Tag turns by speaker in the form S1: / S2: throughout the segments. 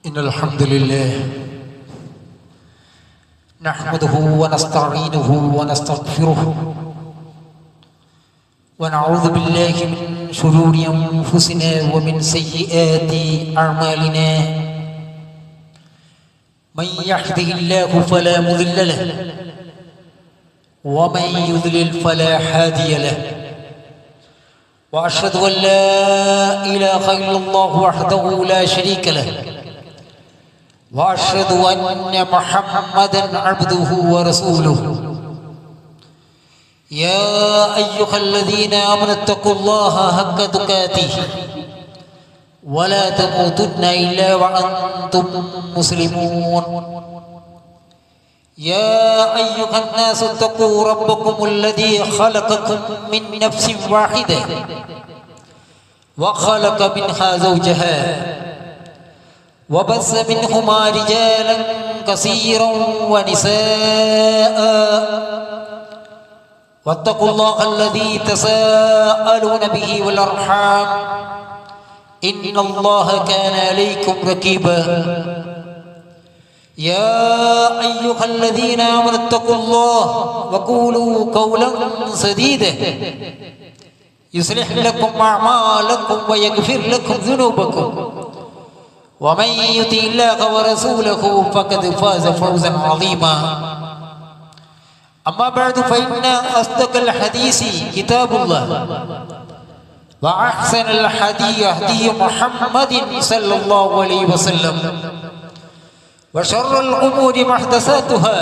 S1: إن الحمد لله نحمده ونستعينه ونستغفره ونعوذ بالله من شرور أنفسنا ومن سيئات أعمالنا من يهده الله فلا مضل له ومن يضلل فلا هادي له وأشهد أن لا إله إلا الله وحده لا شريك له وأشهد أن محمدا عبده ورسوله يا أيها الذين آمنوا اتقوا الله حق تقاته ولا تموتن إلا وأنتم مسلمون يا أيها الناس اتقوا ربكم الذي خلقكم من نفس واحدة وخلق منها زوجها وبث منهما رجالا كثيرا ونساء واتقوا الله الذي تساءلون به والأرحام إن الله كان عليكم رقيبا يا أيها الذين آمنوا اتقوا الله وقولوا قولا سديدا يصلح لكم أعمالكم ويغفر لكم ذنوبكم ومن يطع الله ورسوله فقد فاز فوزا عظيما أما بعد فإن أصدق الحديث كتاب الله وأحسن الهدي هدي محمد صلى الله عليه وسلم وشر الأمور محدثاتها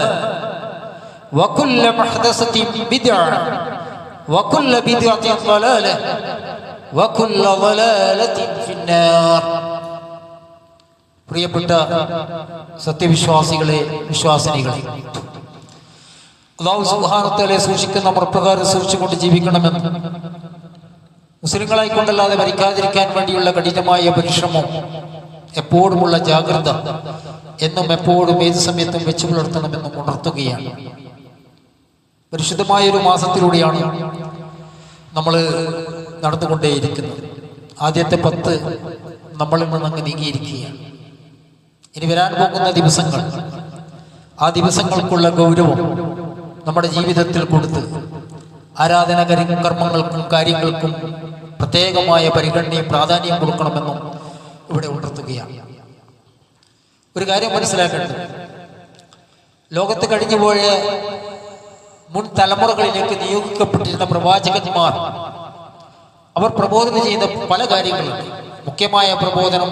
S1: وكل محدثة بدعة وكل بدعة ضلالة وكل ضلالة في النار. പ്രിയപ്പെട്ട സത്യവിശ്വാസികളെ, വിശ്വാസിനികളെ, അല്ലാഹു സുബ്ഹാനഹു വ തആലയെ സൂക്ഷിക്കുന്ന പ്രകാരം സൂക്ഷിച്ചുകൊണ്ട് ജീവിക്കണമെന്ന്, മുസ്ലിങ്ങളായിക്കൊണ്ടല്ലാതെ മരിക്കാതിരിക്കാൻ വേണ്ടിയുള്ള കഠിനമായ പരിശ്രമം, എപ്പോഴുമുള്ള ജാഗ്രത എന്നും എപ്പോഴും ഏത് സമയത്തും വെച്ചു പുലർത്തണമെന്നും ഉണർത്തുകയാണ്. പരിശുദ്ധമായൊരു മാസത്തിലൂടെയാണ് നമ്മൾ നടന്നുകൊണ്ടേയിരിക്കുന്നത്. ആദ്യത്തെ 10 നമ്മളിൽ നിന്നങ്ങ് നീങ്ങിയിരിക്കുകയാണ്. ഇനി വരാൻ പോകുന്ന ദിവസങ്ങൾ, ആ ദിവസങ്ങൾക്കുള്ള ഗൗരവം നമ്മുടെ ജീവിതത്തിൽ കൊടുത്ത് ആരാധന കർമ്മങ്ങൾക്കും കാര്യങ്ങൾക്കും പ്രത്യേകമായ പരിഗണനയും പ്രാധാന്യം കൊടുക്കണമെന്നും ഇവിടെ ഉണർത്തുകയാണ്. ഒരു കാര്യം മനസ്സിലാക്കേണ്ടത്, ലോകത്ത് കഴിഞ്ഞുപോയ മുൻ തലമുറകളിലേക്ക് നിയോഗിക്കപ്പെട്ടിരുന്ന പ്രവാചകന്മാർ അവർ പ്രബോധനം ചെയ്ത പല കാര്യങ്ങളുണ്ട്. മുഖ്യമായ പ്രബോധനം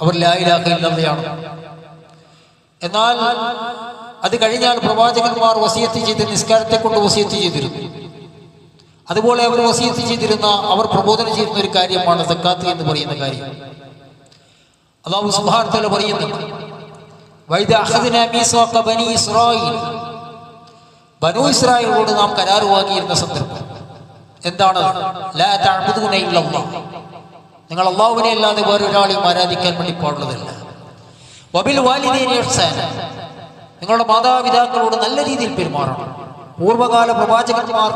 S1: അവർ ലാ ഇലാഹ ഇല്ലല്ലാഹ്. എന്നാൽ അത് കഴിഞ്ഞാൽ പ്രവാചകന്മാർ വസിയത്ത് ചെയ്ത് നിസ്കാരത്തെ കൊണ്ട് വസിയത്ത് ചെയ്തിരുന്നു. അതുപോലെ അവർ വസിയത്ത് ചെയ്തിരുന്ന, അവർ പ്രബോധനം ചെയ്യുന്ന ഒരു കാര്യമാണ് സക്കാത്ത് എന്ന് പറയുന്ന കാര്യം. അല്ലാഹു സുബ്ഹാനഹു വ തആല പറയുന്നുണ്ട്, വൈദ അഖദ്നാ മീസാഖ ബനി ഇസ്രായീൽ, ബനൂ ഇസ്രായേലിനോട് നാം കരാർ വാങ്ങിയിരുന്ന സന്ദർഭം എന്താണ്? ലാ തഅബുദൂന ഇല്ലല്ലാഹ്, നിങ്ങൾ അല്ലാഹുവിനെ അല്ലാതെ വേറൊരാളെയും ആരാധിക്കാൻ വേണ്ടി പാടുള്ളതല്ല. വബിൽ വാലിദൈനി ഇഹ്സാന, നിങ്ങളുടെ മാതാപിതാക്കളോട് നല്ല രീതിയിൽ പെരുമാറണം. പൂർവ്വകാല പ്രവാചകന്മാർ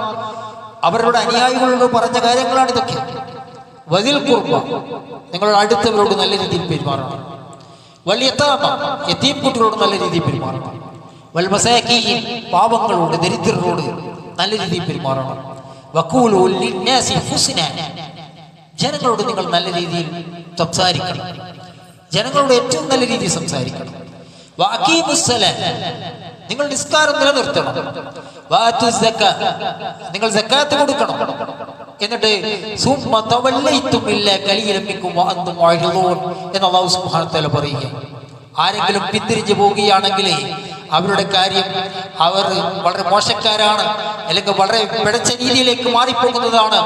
S1: അവരുടെ അനുയായികളോട് പറഞ്ഞ കാര്യങ്ങളാണ് ഇതൊക്കെ. വദിൽ ഖുർബ, നിങ്ങളുടെ അടുത്തവരോട് നല്ല രീതിയിൽ പെരുമാറണം. വൽ യതാമ, യതീം കുട്ടികളോട് നല്ല രീതിയിൽ പെരുമാറണം. വൽ മസാകീൻ, പാവങ്ങളോട്, ദരിദ്രരോട് നല്ല രീതിയിൽ പെരുമാറണം. വഖൂലു ലിന്നാസി ഹുസ്ന, ജനങ്ങളോട് നിങ്ങൾ നല്ല രീതിയിൽ സംസാരിക്കണം. ജനങ്ങളോട് ഏറ്റവും നല്ല രീതിയിൽ സംസാരിക്കണം. വഅഖീമുസ്സലാ, നിങ്ങൾ നിസ്കാരം നിലനിർത്തണം. വആതുസ് സക്കാ, നിങ്ങൾ സക്കാത്ത് കൊടുക്കണം. എന്നിട്ട് സുമ്മ തവല്ലൈതും ഇല്ലാ ഖലീലൻ മിൻകും വഅൻതും മുഅ്രിദൂൻ എന്ന് അല്ലാഹു സുബ്ഹാനഹു വ തആല പറയുക. ആരെങ്കിലും പിന്തിരിഞ്ഞു പോവുകയാണെങ്കിൽ അവരുടെ കാര്യം, അവർ വളരെ മോശക്കാരാണ്, അല്ലെങ്കിൽ വളരെ പിഴച്ച രീതിയിലേക്ക് മാറിപ്പോകുന്നതാണ്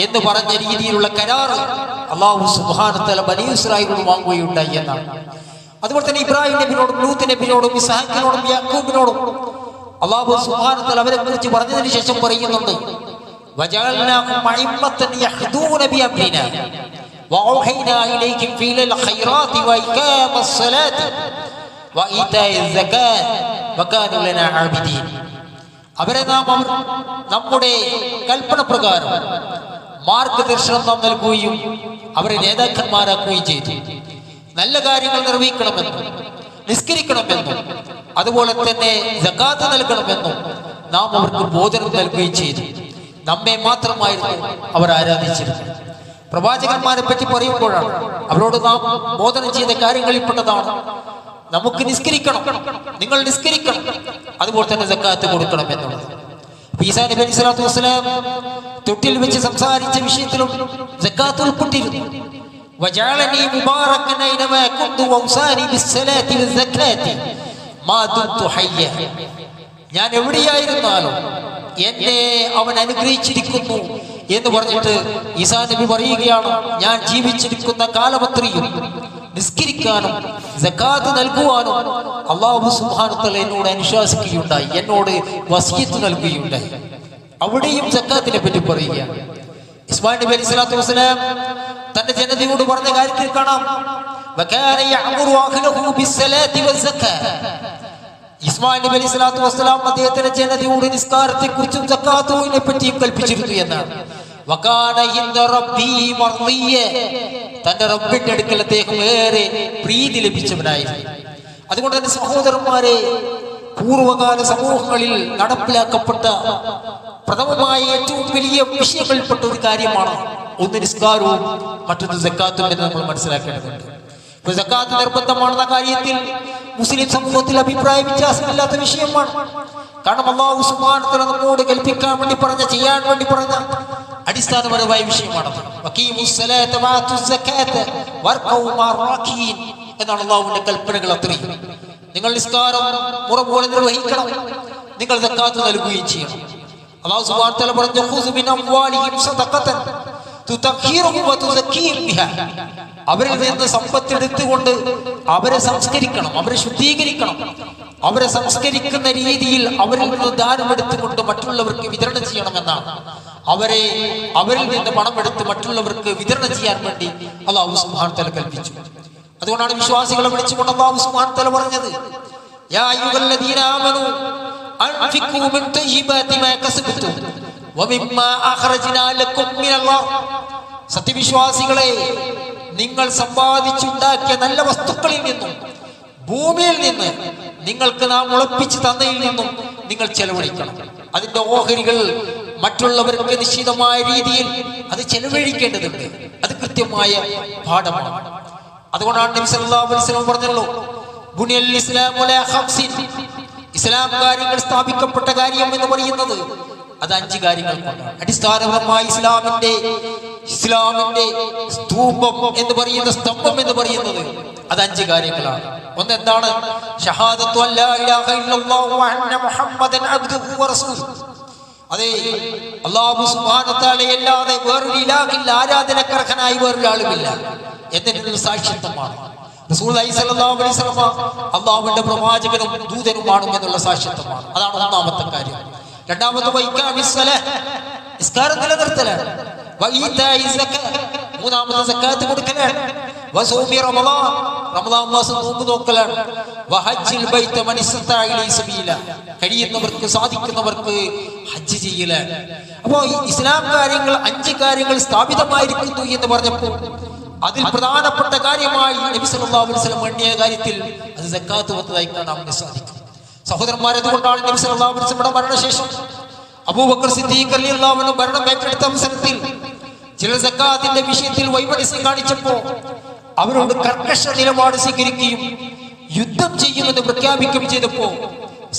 S1: എന്ന് പറഞ്ഞ രീതിയിലുള്ള കരാർ അല്ലാഹു സുബ്ഹാനഹു വ തആല ബനീ ഇസ്രായേലിനോട് വാങ്ങുകയുണ്ടായി എന്നാണ്. അതുപോലെ തന്നെ ഇബ്രാഹിം നബിയോടും ലൂത്ത് നബിയോടും ഇസ്ഹാഖിനോടും യാക്കൂബിനോടും അല്ലാഹു സുബ്ഹാനഹു വ തആല അവരെ കുറിച്ച് പറഞ്ഞതിന് ശേഷം പറയുന്നുണ്ട്, വജഅൽനാഹും അഇമ്മത്തൻ യഹ്ദൂന ബിഅംരിനാ വഅൗഹൈനാ ഇലൈഹിം ഫീലൽ ഖൈറാത്തി വഇഖാമസ്സലാത്തി വഇതാഇസ് സകാത്ത് വകാനൂ ലനാ ആബിദീൻ. അവരെ നാം നമ്മുടെ കൽപ്പന പ്രകാരം മാർഗദർശനം നാം നൽകുകയും അവരെ നേതാക്കന്മാരാക്കുകയും ചെയ്തു. നല്ല കാര്യങ്ങൾ നിർവഹിക്കണമെന്നും നിസ്കരിക്കണമെന്നും അതുപോലെ തന്നെ സകാത്ത് നൽകണമെന്നും നാം അവർക്ക് ബോധനം നൽകുകയും ചെയ്തു. നമ്മെ മാത്രമായിരുന്നു അവർ ആരാധിച്ചിരുന്നത്. പ്രവാചകന്മാരെ പറ്റി പറയുമ്പോഴാണ് അവരോട് നാം ബോധനം ചെയ്ത കാര്യങ്ങളിൽപ്പെട്ടതാണ് നമുക്ക് നിസ്കരിക്കണം, നിങ്ങൾ നിസ്കരിക്കണം, അതുപോലെ തന്നെ സക്കാത്ത് കൊടുക്കണം എന്നുള്ളത്. ഈസാ നബി അലൈഹി സ്വലാത്തു വസ്സലാം തൊട്ടിൽ വെച്ച് സംസാരിച്ച വിഷയത്തിലും സക്കാത്ത് ഉൾപ്പെട്ടിരുന്നു. വജഅലനി മുബാറകൻ ഐനമാ കുന്തു വൗസാനി ബിസ്സലാത്തി വസ്സകാത്തി മാ ദുംതു ഹയ്യ. ഞാൻ എവിടെയായിരുന്നാലും എന്നെ അവൻ അനുഗ്രഹിച്ചിരിക്കുന്നു എന്ന് പറഞ്ഞിട്ട് ഈസാ നബി പറയുകയാണ്, ഞാൻ ജീവിച്ചിരിക്കുന്ന കാലമത്രയും നിസ്കരിക്കാനും സകാത്ത് നൽകുവാനും അല്ലാഹു സുബ്ഹാനഹു വതആല എന്നോട് അനുശാസിക്കുകയുണ്ടായി, എന്നോട് വസിയത്ത് നൽകുകയുണ്ടായി. അവിടെയും സക്കാത്തിനെ പറ്റി പറയുകയാണ്. ഇസ്മായിൽ നബി അലൈഹി സ്വലാത്തു വസ്സലാം തന്റെ ജനതയോട് പറഞ്ഞ കാര്യത്തിൽ കാണാം, വകാന യഅ്മുറു അഹ്ലഹു ബിസ്സലാത്തി വസ്സകാത്ത്. ഇസ്മായിൽ നബി അലൈഹി സ്വലാത്തു വസ്സലാം അദ്ദേഹത്തിന്റെ ജനതയോട് നിസ്കാരത്തെ കുറിച്ചും സക്കാത്തിനെ പറ്റിയും കൽപ്പിച്ചിരുന്നു എന്നാണ്. വകാന ഇൻദ റബ്ബി മർദിയ, തന്റെ റബ്ബിന്റെ അടുക്കൽ അദ്ദേഹം ഏറെ പ്രീതി ലഭിച്ചവനായിരുന്നു. അതുകൊണ്ട് തന്നെ സഹോദരന്മാരെ, പൂർവകാല സമൂഹങ്ങളിൽ നടപ്പിലാക്കപ്പെട്ട പ്രഥമമായ ഏറ്റവും വലിയ വിഷയങ്ങളിൽപ്പെട്ട ഒരു കാര്യമാണ് ഒന്ന് നിസ്കാരവും മറ്റൊന്ന് സക്കാത്തും എന്ന് നമ്മൾ മനസ്സിലാക്കേണ്ടതുണ്ട്. സക്കാത്ത് നിർബന്ധമാണെന്ന കാര്യത്തിൽ മുസ്ലിം സമൂഹത്തിൽ അഭിപ്രായ വ്യത്യാസമില്ലാത്ത വിഷയമാണ്. കാരണം അല്ലാഹു സുബ്ഹാനഹു വതആല നമ്മോട് കൽപ്പിക്കാൻ വേണ്ടി പറഞ്ഞ, ചെയ്യാൻ വേണ്ടി പറഞ്ഞ അടിസ്ഥാനപരമായ വിഷയമാണത്. എന്നാണ് അല്ലാഹുവിന്റെ കൽപ്പനകൾ അത്രയും. നിങ്ങൾ നിസ്കാരം മുറ പോലെ നിർവഹിക്കണം, നിങ്ങൾ സക്കാത്ത് നൽകുകയും ചെയ്യണം. അല്ലാഹു സുബ്ഹാനഹു വതആല പറഞ്ഞു, ഖുസ് മിൻ അംവാലിഹിം സദഖതൻ തുതഖീറുഹും വതുസക്കീഹിം ബിഹാ. അവരിൽ നിന്ന് സമ്പത്ത് എടുത്തുകൊണ്ട് അവരെ സംസ്കരിക്കണം, അവരെ ശുദ്ധീകരിക്കണം. അവരെ സംസ്കരിക്കുന്ന രീതിയിൽ അവരിൽ നിന്ന് ദാനം എടുത്തുകൊണ്ട് മറ്റുള്ളവർക്ക് വിതരണം ചെയ്യണമെന്നാണ്. അവരിൽ നിന്ന് പണമെടുത്ത് മറ്റുള്ളവർക്ക് വിതരണം ചെയ്യാൻ വേണ്ടി അല്ലാഹു സുബ്ഹാനഹു വതആല കൽപ്പിച്ചു. അതുകൊണ്ടാണ് വിശ്വാസികളെ വിളിച്ചുകൊണ്ട് അല്ലാഹു സുബ്ഹാനഹു വതആല പറഞ്ഞത്, യാ അയ്യുഹല്ലദീന ആമനൂ അൻഫിഖൂ മിൻ തയ്യിബാതി മാ കസബ്തും വമിമ്മാ അഖ്റജ്നാ ലക്കും മിനല്ലാഹ്. സത്യവിശ്വാസികളെ, നിങ്ങൾ സമ്പാദിച്ചുണ്ടാക്കിയ നല്ല വസ്തുക്കളിൽ നിന്നും ഭൂമിയിൽ നിന്ന് നിങ്ങൾക്ക് നാം ഉളപ്പിച്ചു തന്നതിൽ നിന്നും നിങ്ങൾ ചെലവഴിക്കണം. അതിന്റെ ഓഹരികൾ മറ്റുള്ളവർക്ക് നിശ്ചിതമായ രീതിയിൽ അത് ചെലവഴിക്കേണ്ടതുണ്ട്. അത് കൃത്യമായ പാഠമാണ്. അതുകൊണ്ടാണ് നബി സല്ലല്ലാഹു അലൈഹി വസല്ലം പറഞ്ഞല്ലോ, ബുനിയൽ ഇസ്ലാമു അലാ ഖംസിൻ. ഇസ്ലാം കാര്യങ്ങൾ സ്ഥാപിക്കപ്പെട്ട കാര്യം എന്ന് പറയുന്നത് അത് 5 കാര്യങ്ങൾ കൊണ്ടാണ്. അടിസ്ഥാനപരമായി ഇസ്ലാമിന്റെ സ്തൂപം എന്ന് പറയുന്ന, സ്തംഭം എന്ന് പറയുന്നത് അത് 5 കാര്യങ്ങളാണ്. ഒന്ന് എന്താണ്? ഷഹാദത്തു അല്ലാ ഇലാഹ ഇല്ലല്ലാഹു വ അന്ന മുഹമ്മദൻ അബ്ദുഹു വ റസൂലുഹു. അതെ, അല്ലാഹു സുബ്ഹാനഹു വ തആല അല്ലാതെ വേറൊരു ഇലാഹില്ല, ആരാധനക്കർഹനായി വേറൊരാളുമില്ല എന്നതിനുള്ള സാക്ഷ്യത്വമാണ്. റസൂലുള്ളാഹി സ്വല്ലല്ലാഹു അലൈഹി വസല്ലം അല്ലാഹുവിന്റെ പ്രവാചകനും ദൂതനുമാണ് എന്നുള്ള സാക്ഷ്യത്വമാണ്. അതാണ് ഒന്നാമത്തെ കാര്യം. രണ്ടാമത്തെ നിസ്കാരം നിലനിർത്തലാണ്. മൂന്നാമത്തെ സക്കാത്ത് കൊടുക്കലാണ്. റമദാൻ മാസം നോമ്പ് നോക്കലാണ്. കഴിയുന്നവർക്ക്, സാധിക്കുന്നവർക്ക് ഹജ്ജ് ചെയ്യലാണ്. അപ്പോ ഇസ്ലാം കാര്യങ്ങൾ 5 കാര്യങ്ങൾ സ്ഥാപിതമായിരിക്കുന്നു എന്ന് പറഞ്ഞപ്പോൾ അതിൽ പ്രധാനപ്പെട്ട കാര്യമായി നബി സല്ലല്ലാഹു അലൈഹി വസല്ലം എണ്ണിയ കാര്യത്തിൽ അത് സക്കാത്ത് വന്നതായി കാണാൻ സാധിക്കും. സഹോദരന്മാരെ, അതുകൊണ്ടാണ് നബി സല്ലല്ലാഹു അലൈഹി വസല്ലമയുടെ മരണശേഷം അബൂബക്കർ സിദ്ദീഖ് റളിയല്ലാഹു അൻഹു ഭരണം ഏറ്റെടുത്ത അവസരത്തിൽ ചില സക്കാത്തിന്റെ വിഷയത്തിൽ വൈമനസ്യം കാണിച്ചപ്പോൾ അവരോട് കർക്കശ നിലപാട് സ്വീകരിക്കുകയും യുദ്ധം ചെയ്യുമെന്ന് പ്രഖ്യാപിക്കുകയും ചെയ്തപ്പോൾ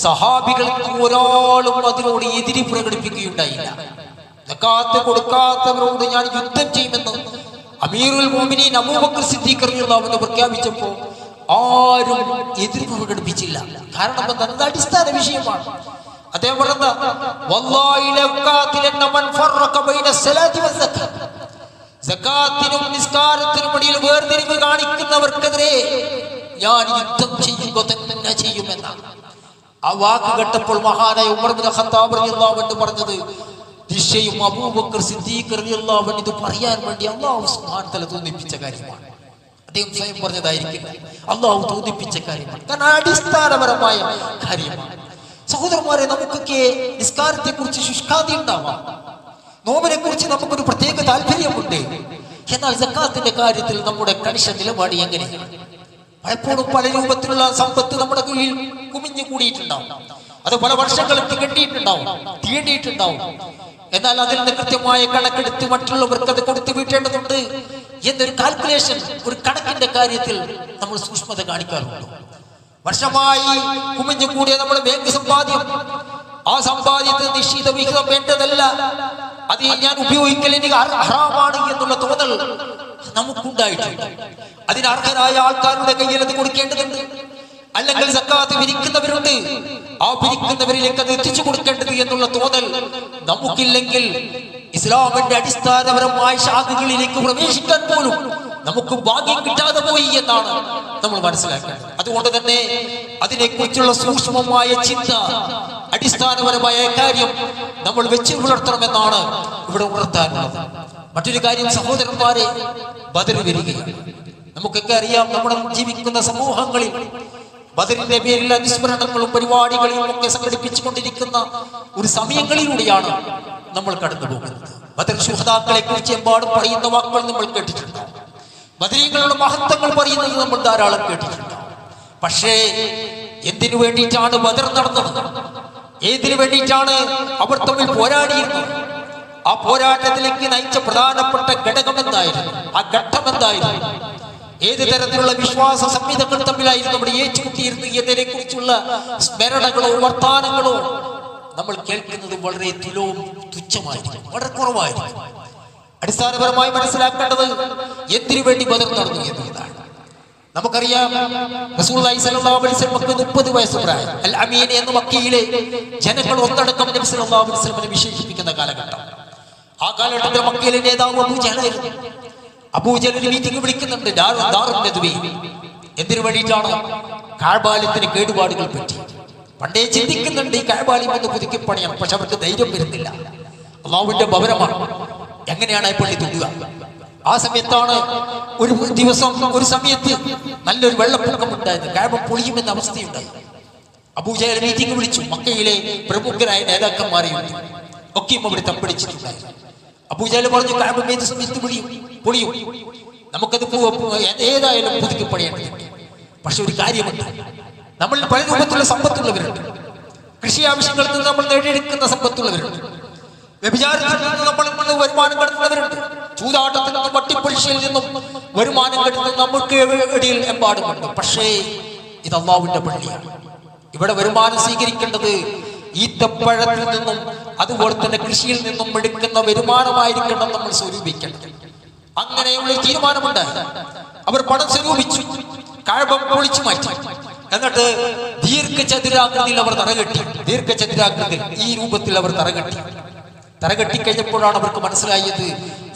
S1: സഹാബികൾക്ക് ഒരാളും അതിനോട് എതിരി പ്രകടിപ്പിക്കുകയുണ്ടായില്ല. സക്കാത്ത് കൊടുക്കാത്തവരോട് ഞാൻ യുദ്ധം ചെയ്യുമെന്ന് അമീറുൽ മുഅ്മിനീൻ അബൂബക്കർ സിദ്ദീഖ് റളിയല്ലാഹു അൻഹു പ്രഖ്യാപിച്ചപ്പോൾ ആരും എതിർപ്പ് പ്രകടിപ്പിച്ചില്ല. കാരണം അത് അടിസ്ഥാന വിഷയമാണ്. അദ്ദേഹം പറഞ്ഞ സക്കാത്തിനും നിസ്കാരത്തിനും ഇടയിൽ വേർതിരിവ് കാണിക്കുന്നവർക്കെതിരെ ഞാൻ യുദ്ധം ചെയ്യുക തന്നെ ചെയ്യുമെന്നാണ്. ആ വാക്ക് കേട്ടപ്പോൾ മഹാനായ ഉമർ ഇബ്നു ഖത്താബ് റളിയല്ലാഹു അൻഹു പറഞ്ഞത്, ദിശയും അബൂബക്കർ സിദ്ദീഖ് റളിയല്ലാഹു അൻഹു ഇത് പറയാൻ വേണ്ടി അല്ലാഹു സുബ്ഹാനഹു വ തആല തോന്നിപ്പിച്ച കാര്യമാണ്. അദ്ദേഹം സ്വയം പറഞ്ഞതായിരിക്കില്ല, അല്ലാഹു തോന്നിപ്പിച്ച കാര്യമാണ്. കാരണം അടിസ്ഥാനപരമായ കാര്യമാണ്. സഹോദരന്മാരെ, നമുക്കൊക്കെ നിസ്കാരത്തെ കുറിച്ച് ശുഷ്കാന്തി ഉണ്ടാവാം, നോമ്പിനെ കുറിച്ച് നമുക്കൊരു പ്രത്യേക താല്പര്യമുണ്ട്. എന്നാൽ സക്കാത്തിന്റെ കാര്യത്തിൽ നമ്മുടെ കണിശ നിലപാട് എങ്ങനെയാണ്? പലപ്പോഴും പല രൂപത്തിലുള്ള സമ്പത്ത് നമ്മുടെ കയ്യിൽ കുമിഞ്ഞു കൂടിയിട്ടുണ്ടാവും. അത് പല വർഷങ്ങൾ തീണ്ടിയിട്ടുണ്ടാവും. എന്നാൽ അതിൽ നിന്ന് കൃത്യമായ കണക്കെടുത്ത് മറ്റുള്ളവർക്ക് അത് കൊടുത്തു വീട്ടേണ്ടതുണ്ട് എന്നൊരു കാൽക്കുലേഷൻ, ഒരു കണക്കിന്റെ കാര്യത്തിൽ നമ്മൾ സൂക്ഷ്മത കാണിക്കാറുണ്ട്. വർഷമായി കുമിഞ്ഞു കൂടിയ നമ്മുടെ ബാങ്ക് സമ്പാദ്യം, ആ സമ്പാദ്യത്തിന് നിശ്ചിത വിഹിതം വേണ്ടതല്ല, അത് ഞാൻ ഉപയോഗിക്കൽ എനിക്ക് ഹറാമാണ് എന്നുള്ള തോന്നൽ നമുക്കുണ്ടായിട്ടുണ്ട്. അതിന് അർഹരായ ആൾക്കാരുടെ കയ്യിൽ അത് കൊടുക്കേണ്ടതുണ്ട്. അല്ലെങ്കിൽ സക്കാത്ത് പിരിക്കുന്നവരുണ്ട്, ആ പിരിക്കുന്നവരിലേക്ക് അത് എത്തിച്ചു കൊടുക്കേണ്ടത് എന്നുള്ള തോന്നൽ നമുക്കില്ലെങ്കിൽ ഇസ്ലാമിന്റെ അടിസ്ഥാനപരമായ ശാഖകളിലേക്ക് പ്രവേശിക്കാൻ പോലും നമുക്ക് ഭാഗ്യം കിട്ടാതെ പോയി എന്നാണ് നമ്മൾ മനസ്സിലാക്കേണ്ടത്. അതുകൊണ്ട് തന്നെ അതിനെക്കുറിച്ചുള്ള സൂക്ഷ്മമായ ചിന്ത, അടിസ്ഥാനപരമായ കാര്യം നമ്മൾ വെച്ച് പുലർത്തണമെന്നാണ് ഇവിടെ ഉണർത്താനുള്ളത്. മറ്റൊരു കാര്യം സഹോദരന്മാരെ, ബദർ വരികയാണ്. നമുക്കൊക്കെ അറിയാം, നമ്മൾ ജീവിക്കുന്ന സമൂഹങ്ങളിൽ ബദറിന്റെ പേരിൽ അനുസ്മരണങ്ങളും പരിപാടികളും ഒക്കെ സംഘടിപ്പിച്ചുകൊണ്ടിരിക്കുന്ന ഒരു സമയങ്ങളിലൂടെയാണ് നമ്മൾ കടന്നു പോകുന്നത്. ബദർ ശുഹദാക്കളെ കുറിച്ച് എമ്പാടും പറയുന്ന വാക്കുകൾ നമ്മൾ കേട്ടിട്ടുണ്ട്. ബദരീങ്ങളുടെ മഹത്വങ്ങൾ പറയുന്നത് നമ്മൾ ധാരാളം കേട്ടിട്ടുണ്ട്. പക്ഷേ എന്തിനു വേണ്ടിയിട്ടാണ് ബദർ നടന്നത്? ഏതിനു വേണ്ടിയിട്ടാണ് അവർ തമ്മിൽ പോരാടിയിരുന്നത്? ആ പോരാട്ടത്തിലേക്ക് നയിച്ച പ്രധാനപ്പെട്ട ഘടകം എന്തായിരുന്നു? ആ ഘട്ടം എന്തായിരുന്നു? ഏത് തരത്തിലുള്ള വിശ്വാസ സംഹിതകൾ തമ്മിലായിരുന്നു നമ്മുടെ ഏറ്റുമുട്ടിയിരുന്നത് എന്നതിനെ കുറിച്ചുള്ള സ്മരണകളോ വർത്താനങ്ങളോ നമ്മൾ കേൾക്കുന്നത് വളരെ തുച്ഛമായിരിക്കും, വളരെ കുറവായിരിക്കും. അടിസ്ഥാനപരമായി മനസ്സിലാക്കേണ്ടത് എന്തിനു വേണ്ടി ബദർ നടന്നു എന്നതാണ്. നമുക്കറിയാം, റസൂലുള്ളാഹി സ്വല്ലല്ലാഹു അലൈഹി വസല്ലമക്ക് 30 വയസ്സ് പ്രായം. അൽ അമീൻ എന്ന് മക്കയിലെ ജനങ്ങൾ ഒന്നടക്കം നബി സല്ലല്ലാഹു അലൈഹി വസല്ലമയെ വിശേഷിപ്പിക്കുന്ന കാലഘട്ടം. ആ കാലഘട്ടത്തിൽ മക്കയിലെ നേതാവ് അബൂജഹലായിരുന്നു. അബൂജഹൽ മീറ്റിംഗ് വിളിക്കുന്നുണ്ട്, എന്തിനു വേണ്ടിയിട്ടാണ്? കഅബാലയത്തിന് കേടുപാടുകൾ പറ്റി. പണ്ടേ ചിന്തിക്കുന്നുണ്ട് ഈ കഅബാലയം ഒന്ന് പുതുക്കി പണിയാം, പക്ഷെ അവർക്ക് ധൈര്യം വരുന്നില്ല. അല്ലാഹുവിന്റെ ഭവനമാണ്, എങ്ങനെയാണ് പള്ളി തൊടുക? ആ സമയത്താണ് ഒരു ദിവസം, ഒരു സമയത്ത് നല്ലൊരു വെള്ളപ്പൊക്കം ഉണ്ടായത്. കഅബ പൊളിയുമെന്ന അവസ്ഥയുണ്ടായി. അബൂജഹൽ മീറ്റിംഗ് വിളിച്ചു. മക്കയിലെ പ്രമുഖരായ നേതാക്കന്മാരെയും ഒക്കെയും അവിടെ തമ്പടിച്ചിട്ടുണ്ടായി. അബൂജഹൽ പറഞ്ഞു, കഅബ ഏത് സമയത്ത് പൊളിയും, നമുക്കത് ഏതായാലും പുതുക്കി പണിയേണ്ടതുണ്ട്. പക്ഷെ ഒരു കാര്യമുണ്ട്, നമ്മൾ പല രൂപത്തിലുള്ള സമ്പത്തുള്ളവരുണ്ട്. കൃഷി ആവശ്യങ്ങളിൽ നിന്ന് നമ്മൾ നേടിയെടുക്കുന്ന സമ്പത്തുള്ളവരുണ്ട്. വ്യഭിചാരത്തിൽ നിന്ന് നമ്മൾ വരുമാനം കണ്ടെത്തുന്നവരുണ്ട്. ചൂതാട്ടത്തിൽ നിന്നും വട്ടിപ്പലിശയിൽ നിന്നും വരുമാനം കണ്ടെത്തുന്ന നമുക്ക് ഇടയിൽ എമ്പാടുമുണ്ട്. പക്ഷേ ഇത് അല്ലാഹുവിന്റെ പള്ളിയാണ്. ഇവിടെ വരുമാനം സ്വീകരിക്കേണ്ടത് ഈത്തപ്പഴത്തിൽ നിന്നും അതുപോലെ തന്നെ കൃഷിയിൽ നിന്നും എടുക്കുന്ന വരുമാനമായിരിക്കണം നമ്മൾ സ്വരൂപിക്കേണ്ടത്. അങ്ങനെയുള്ള തീരുമാനമുണ്ടായി. അവർ പണം സ്വരൂപിച്ചു, കഅബ പൊളിച്ചു മാറ്റി. എന്നിട്ട് ദീർഘചതുരാകൃതിയിൽ അവർ തറകെട്ടി. ദീർഘചതുരാകൃതിയിൽ ഈ രൂപത്തിൽ അവർ തറകെട്ടി കഴിഞ്ഞപ്പോഴാണ് അവർക്ക് മനസ്സിലായത്,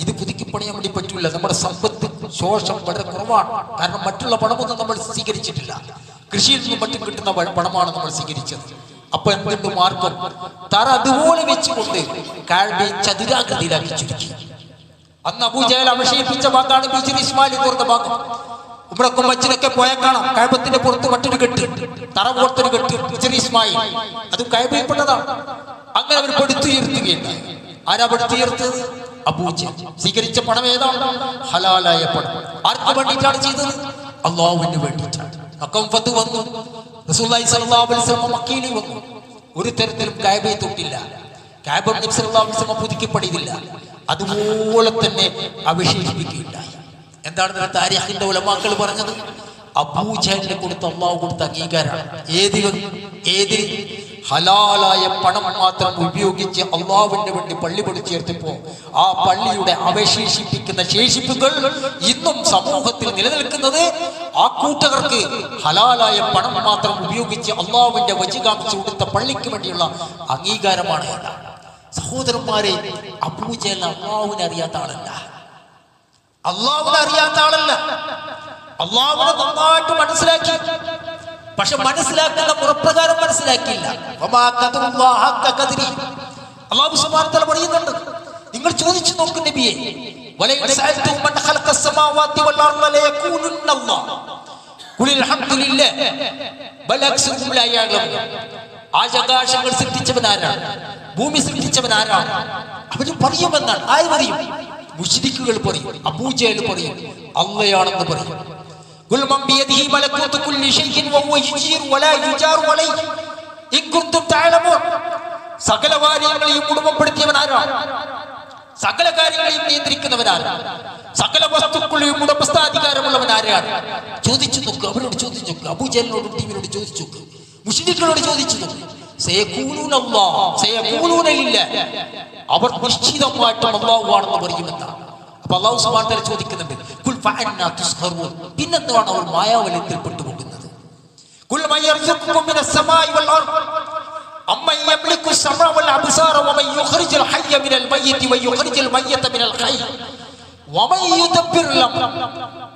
S1: ഇത് പുതുക്കി പണിയാൻ വേണ്ടി പറ്റൂല. നമ്മുടെ സമ്പത്ത് ശോഷം വളരെ കുറവാണ്. കാരണം മറ്റുള്ള പണമൊന്നും നമ്മൾ സ്വീകരിച്ചിട്ടില്ല. കൃഷിയിൽ നിന്നും മറ്റും കിട്ടുന്ന പണമാണ് നമ്മൾ സ്വീകരിച്ചത്. അപ്പൊ എന്തുണ്ട് മാർഗം? തറ അതുപോലെ വെച്ചുകൊണ്ട് കഅബയെ ചതുരാകൃതിയിലാക്കി ചുരുക്കി. അന്ന് അബൂജഹൽ അവശേഷിപ്പിച്ച ഭാഗമാണ് ബിജിർ ഇസ്മായിൽ എന്ന് പറഞ്ഞ ഭാഗം. ഉംറക്കും ഹജ്ജിനൊക്കെ പോയാൽ കാണാം, കഅബത്തിന്റെ പുറത്ത് മറ്റൊരു കെട്ട്, തറ പോലത്തൊരു കെട്ട്, ബിജിർ ഇസ്മായിൽ, അത് കഅബയിൽപ്പെട്ടതാണ്. അങ്ങനെ അവർ പടുത്തുയർത്തുകയുണ്ടായി. ആരാ പടുത്തുയർത്തത്? അബൂജഹൽ. സ്വീകരിച്ച പണം ഏതാണ്? ഹലാലായ പണം. ആർക്ക് വേണ്ടിയിട്ടാണ് ചെയ്തത്? അല്ലാഹുവിന് വേണ്ടിയിട്ടാണ്. മക്കം ഫത്ത് വന്നു, റസൂലുള്ളാഹി സ്വല്ലല്ലാഹു അലൈഹി വസല്ലം മക്കയിൽ വന്നു. ഒരു തരത്തിലും കഅബയെ തൊട്ടില്ല. കഅബ നബി സല്ലല്ലാഹു അലൈഹി വസല്ലം പുതുക്കി പണിതില്ല, അതുപോലെ തന്നെ അവശേഷിപ്പിക്കുകയുണ്ടായി. എന്താണ് താരിഖിന്റെ ഉലമാക്കൾ പറഞ്ഞത്? അബൂജഹലിനെ കൊടുത്ത അല്ലാഹു കൊടുത്ത അംഗീകാരമാണ്. ഏതിന്? ഹലാലായ പണം മാത്രം ഉപയോഗിച്ച് അള്ളാഹുവിന് വേണ്ടി പള്ളി പണിച്ചേർത്തപ്പോ ആ പള്ളിയുടെ അവശേഷിപ്പിക്കുന്ന ശേഷിപ്പുകൾ ഇന്നും സമൂഹത്തിൽ നിലനിൽക്കുന്നത് ആ കൂട്ടർക്ക് ഹലാലായ പണം മാത്രം ഉപയോഗിച്ച് അള്ളാഹുവിന്റെ വജി കാണിച്ചു കൊടുത്ത പള്ളിക്ക് വേണ്ടിയുള്ള അംഗീകാരമാണ്. സഹോദരന്മാരെ, അബൂജഹൽ അള്ളാഹുവിനെ അറിയാത്ത ആളല്ല. അള്ളാഹുവിനെ നന്നായിട്ട് മനസ്സിലാക്കി. പക്ഷെ മനസ്സിലാക്കുന്ന മുറപ്രകാരം മനസ്സിലാക്കിയില്ല. അല്ലാഹു സുബ്ഹാനഹു വ തആല പറയുന്നുണ്ട്, നിങ്ങൾ ചോദിച്ചു നോക്കൂ നബിയെ, ആകാശങ്ങൾ സൃഷ്ടിച്ചവനാരാണ്, ഭൂമി സൃഷ്ടിച്ചവനാരാണ്, അവര് പറയുമെന്നാണ്. ആര് പറയും? മുശ്രിക്കുകൾ പറയും, അബൂജഹൽ പറയും, അള്ളയാണെന്ന് പറയും. ഖുൽ മൻ ബിയദിഹി മലകൂതു കുല്ലി ഷൈഇൻ വഹുവ യുജീറു വലാ യുജാറു അലൈഹി ഇൻ കുൻതും തഅലമൂൻ. സകല കാര്യങ്ങളെയും കുടുംബപ്പെടുത്തിയവൻ ആരാണ്? സകല കാര്യങ്ങളെയും നിയന്ത്രിക്കുന്നവനാരാണ്? സകല വസ്തുക്കളെയും ഉടമസ്ഥാധികാരമുള്ളവൻ ആരാണ്? ചോദിച്ചു നോക്ക്, അവരോട് ചോദിച്ചു നോക്ക്, അബൂജഹലിനോടും ടീമിനോട് ചോദിച്ചു നോക്ക്, മുശ്രിക്കുകളോട് ചോദിച്ചു നോക്ക്. അവർ നിശ്ചിതമായിട്ടും അല്ലാഹുവാണെന്ന് പറയുമെന്നാണ്. അപ്പൊ അല്ലാഹു സുബ്ഹാനഹു വ തആല ചോദിക്കുന്നുണ്ട്, ഖുൽ ഫഅന്നാ തുസ്ഖറൂൻ, പിന്നെന്താണ് അവർ മായാവലയത്തിൽ പെട്ടുപോകുന്നത്? ഖുൽ മൻ യർസുഖുകും മിനസ് സമാഇ വൽ അർദ് അമ്മൻ യംലിക്കു സമഅ വൽ അബ്സാറ വമൻ യുഖ്രിജുൽ ഹയ്യ മിനൽ മയ്യിതി വയുഖ്രിജുൽ മയ്യിത മിനൽ ഹയ്യ് വമൻ യുദബ്ബിറുൽ അംറ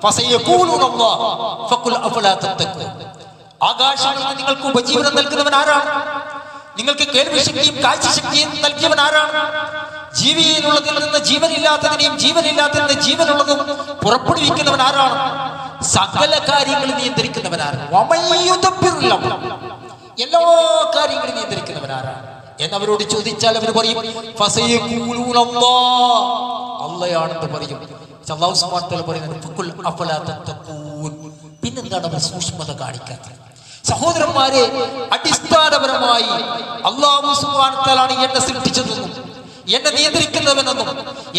S1: ഫസയഖൂലൂന അല്ലാഹ് ഫഖുൽ അഫലാ തത്തഖൂൻ. ആകാശങ്ങളിൽ നിങ്ങൾക്ക് ഉപജീവനം നൽകുന്നവൻ ആരാണ്? നിങ്ങൾക്ക് കേൾവിശക്തിയും കാഴ്ചശക്തിയും നൽകിയവൻ ആരാണ്? ജീവിയിലുള്ളതിൽ നിന്ന് ജീവനില്ലാത്തതിനെയും ജീവനില്ലാത്തതിൽ നിന്ന് ജീവനുള്ളതും പുറപ്പെടുവിക്കുന്നവൻ ആരാണ്? സകല കാര്യങ്ങളും നിയന്ത്രിക്കുന്നവൻ ആരാണ്? എല്ലാ കാര്യങ്ങളും നിയന്ത്രിക്കുന്നവൻ ആരാണ് എന്നവരോട് ചോദിച്ചാൽ അവർ പറയും അള്ളയാണെന്ന് പറയും. അല്ലാഹു സുബ്ഹാനഹു വ തആല പറയുന്നത് പിന്നെന്താണ് അവർ സൂക്ഷ്മത കാണിക്കാത്തത്? സഹോദരന്മാരെ, അടിസ്ഥാനപരമായി അല്ലാഹു സുബ്ഹാനഹു വ തആലയാണ് എന്നെ സൃഷ്ടിച്ചതെന്നും എന്നെ നിയന്ത്രിക്കുന്നവനെന്നും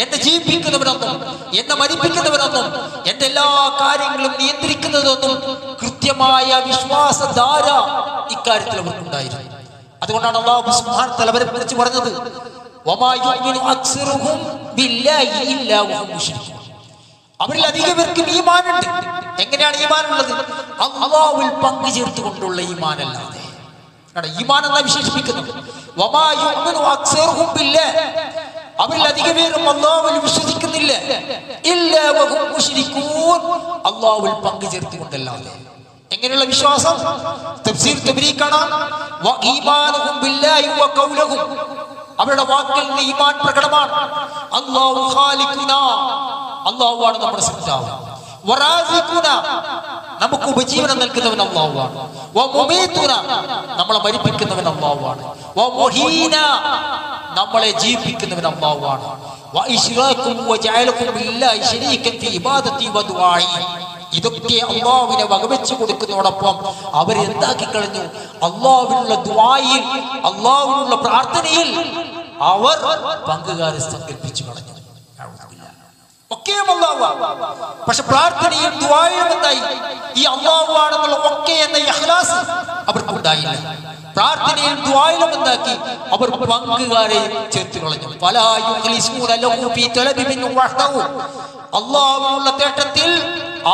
S1: എന്നെ ജീവിപ്പിക്കുന്നവനെന്നും എന്നെ മരിപ്പിക്കുന്നവനെന്നും എന്റെ എല്ലാ കാര്യങ്ങളും നിയന്ത്രിക്കുന്നതെന്നും കൃത്യമായ വിശ്വാസധാര ഇക്കാര്യത്തിൽ അവർക്കുണ്ടായിരുന്നു. അതുകൊണ്ടാണ് അല്ലാഹു സുബ്ഹാനഹു വ തആല അവരെ കുറിച്ച് പറഞ്ഞത്, വമാ യുഅ്മിനു അക്സറുഹും ബില്ലാഹി ഇല്ലാ വഹും മുശ്രികൂൻ. അവരിൽ അധിക പേർക്കും ഈമാനുണ്ട്. എങ്ങനെയാണ് ഈമാനുള്ളത്? അല്ലാഹുവിൽ പങ്കു ചേർത്തുകൊണ്ടുള്ള ഈമാനല്ലാതെ. ഈമാൻ എന്നാ വിശേഷിപ്പിക്കുന്നത്. വമാ യുഅ്മിനു അക്സറുഹും ബില്ലാഹ്, അവരിൽ അധിക പേരും അല്ലാഹുവിൽ വിശ്വസിക്കുന്നില്ല. ഇല്ലാ വഹും മുശ്രികൂൻ, അല്ലാഹുവിൽ പങ്കു ചേർത്തുകൊണ്ടല്ലാതെ. എങ്ങനെയുള്ള വിശ്വാസം? തഫ്സീർ തബ്രീ കാണാം. വഈമാനുഹും ബില്ലാഹി വഖൗലുഹും, അവരുടെ വാക്കിൽ നിന്ന് ഈമാൻ പ്രകടമാണ്. അല്ലാഹു ഖാലിഖുനാ, അല്ലാഹുവാണ് നമ്മുടെ സൃഷ്ടാവ്. വറാസിഖുനാ, നമുക്ക് ഉപജീവനം നൽകുന്നവൻ അല്ലാഹുവാണ്. വമുമീതുനാ, നമ്മളെ മരിപ്പിക്കുന്നവൻ അല്ലാഹുവാണ്. വമുഹീനാ, നമ്മളെ ജീവിപ്പിക്കുന്നവൻ അല്ലാഹുവാണ്. വഇശ്റാകും വജഅലകും ബില്ലാഹി ശരീകൻ ഫീ ഇബാദതി വദുആഇ, ഇതൊക്കെ അല്ലാഹുവിനെ വകവെച്ചു കൊടുക്കുന്നതോടൊപ്പം അവർ എന്താക്കി കളഞ്ഞു? അല്ലാഹുവിനുള്ള ദുആയിൽ, അല്ലാഹുവിനുള്ള പ്രാർത്ഥനയിൽ അവർ പങ്കുകാരെ സങ്കല്പിച്ചു കളഞ്ഞു. ഒക്കെയും അല്ലാഹുവാണ്. പക്ഷെ പ്രാർത്ഥനയും ദുആയും എന്തായി? ഈ അല്ലാഹുവാണെന്നുള്ള ഒക്കെ എന്ന ഇഖ്ലാസ് അവർക്കുണ്ടായില്ല. പ്രാർത്ഥനയും ദുആയിലും എന്താക്കി? അവർ പങ്കുകാരെ ചേർത്ത് കളഞ്ഞു. ഫലാ യുഖ്ലിസൂന ലഹു ഫീ തലബി മിൻഹു വഹ്ദഹു, അല്ലാഹുവിനുള്ള തേട്ടത്തിൽ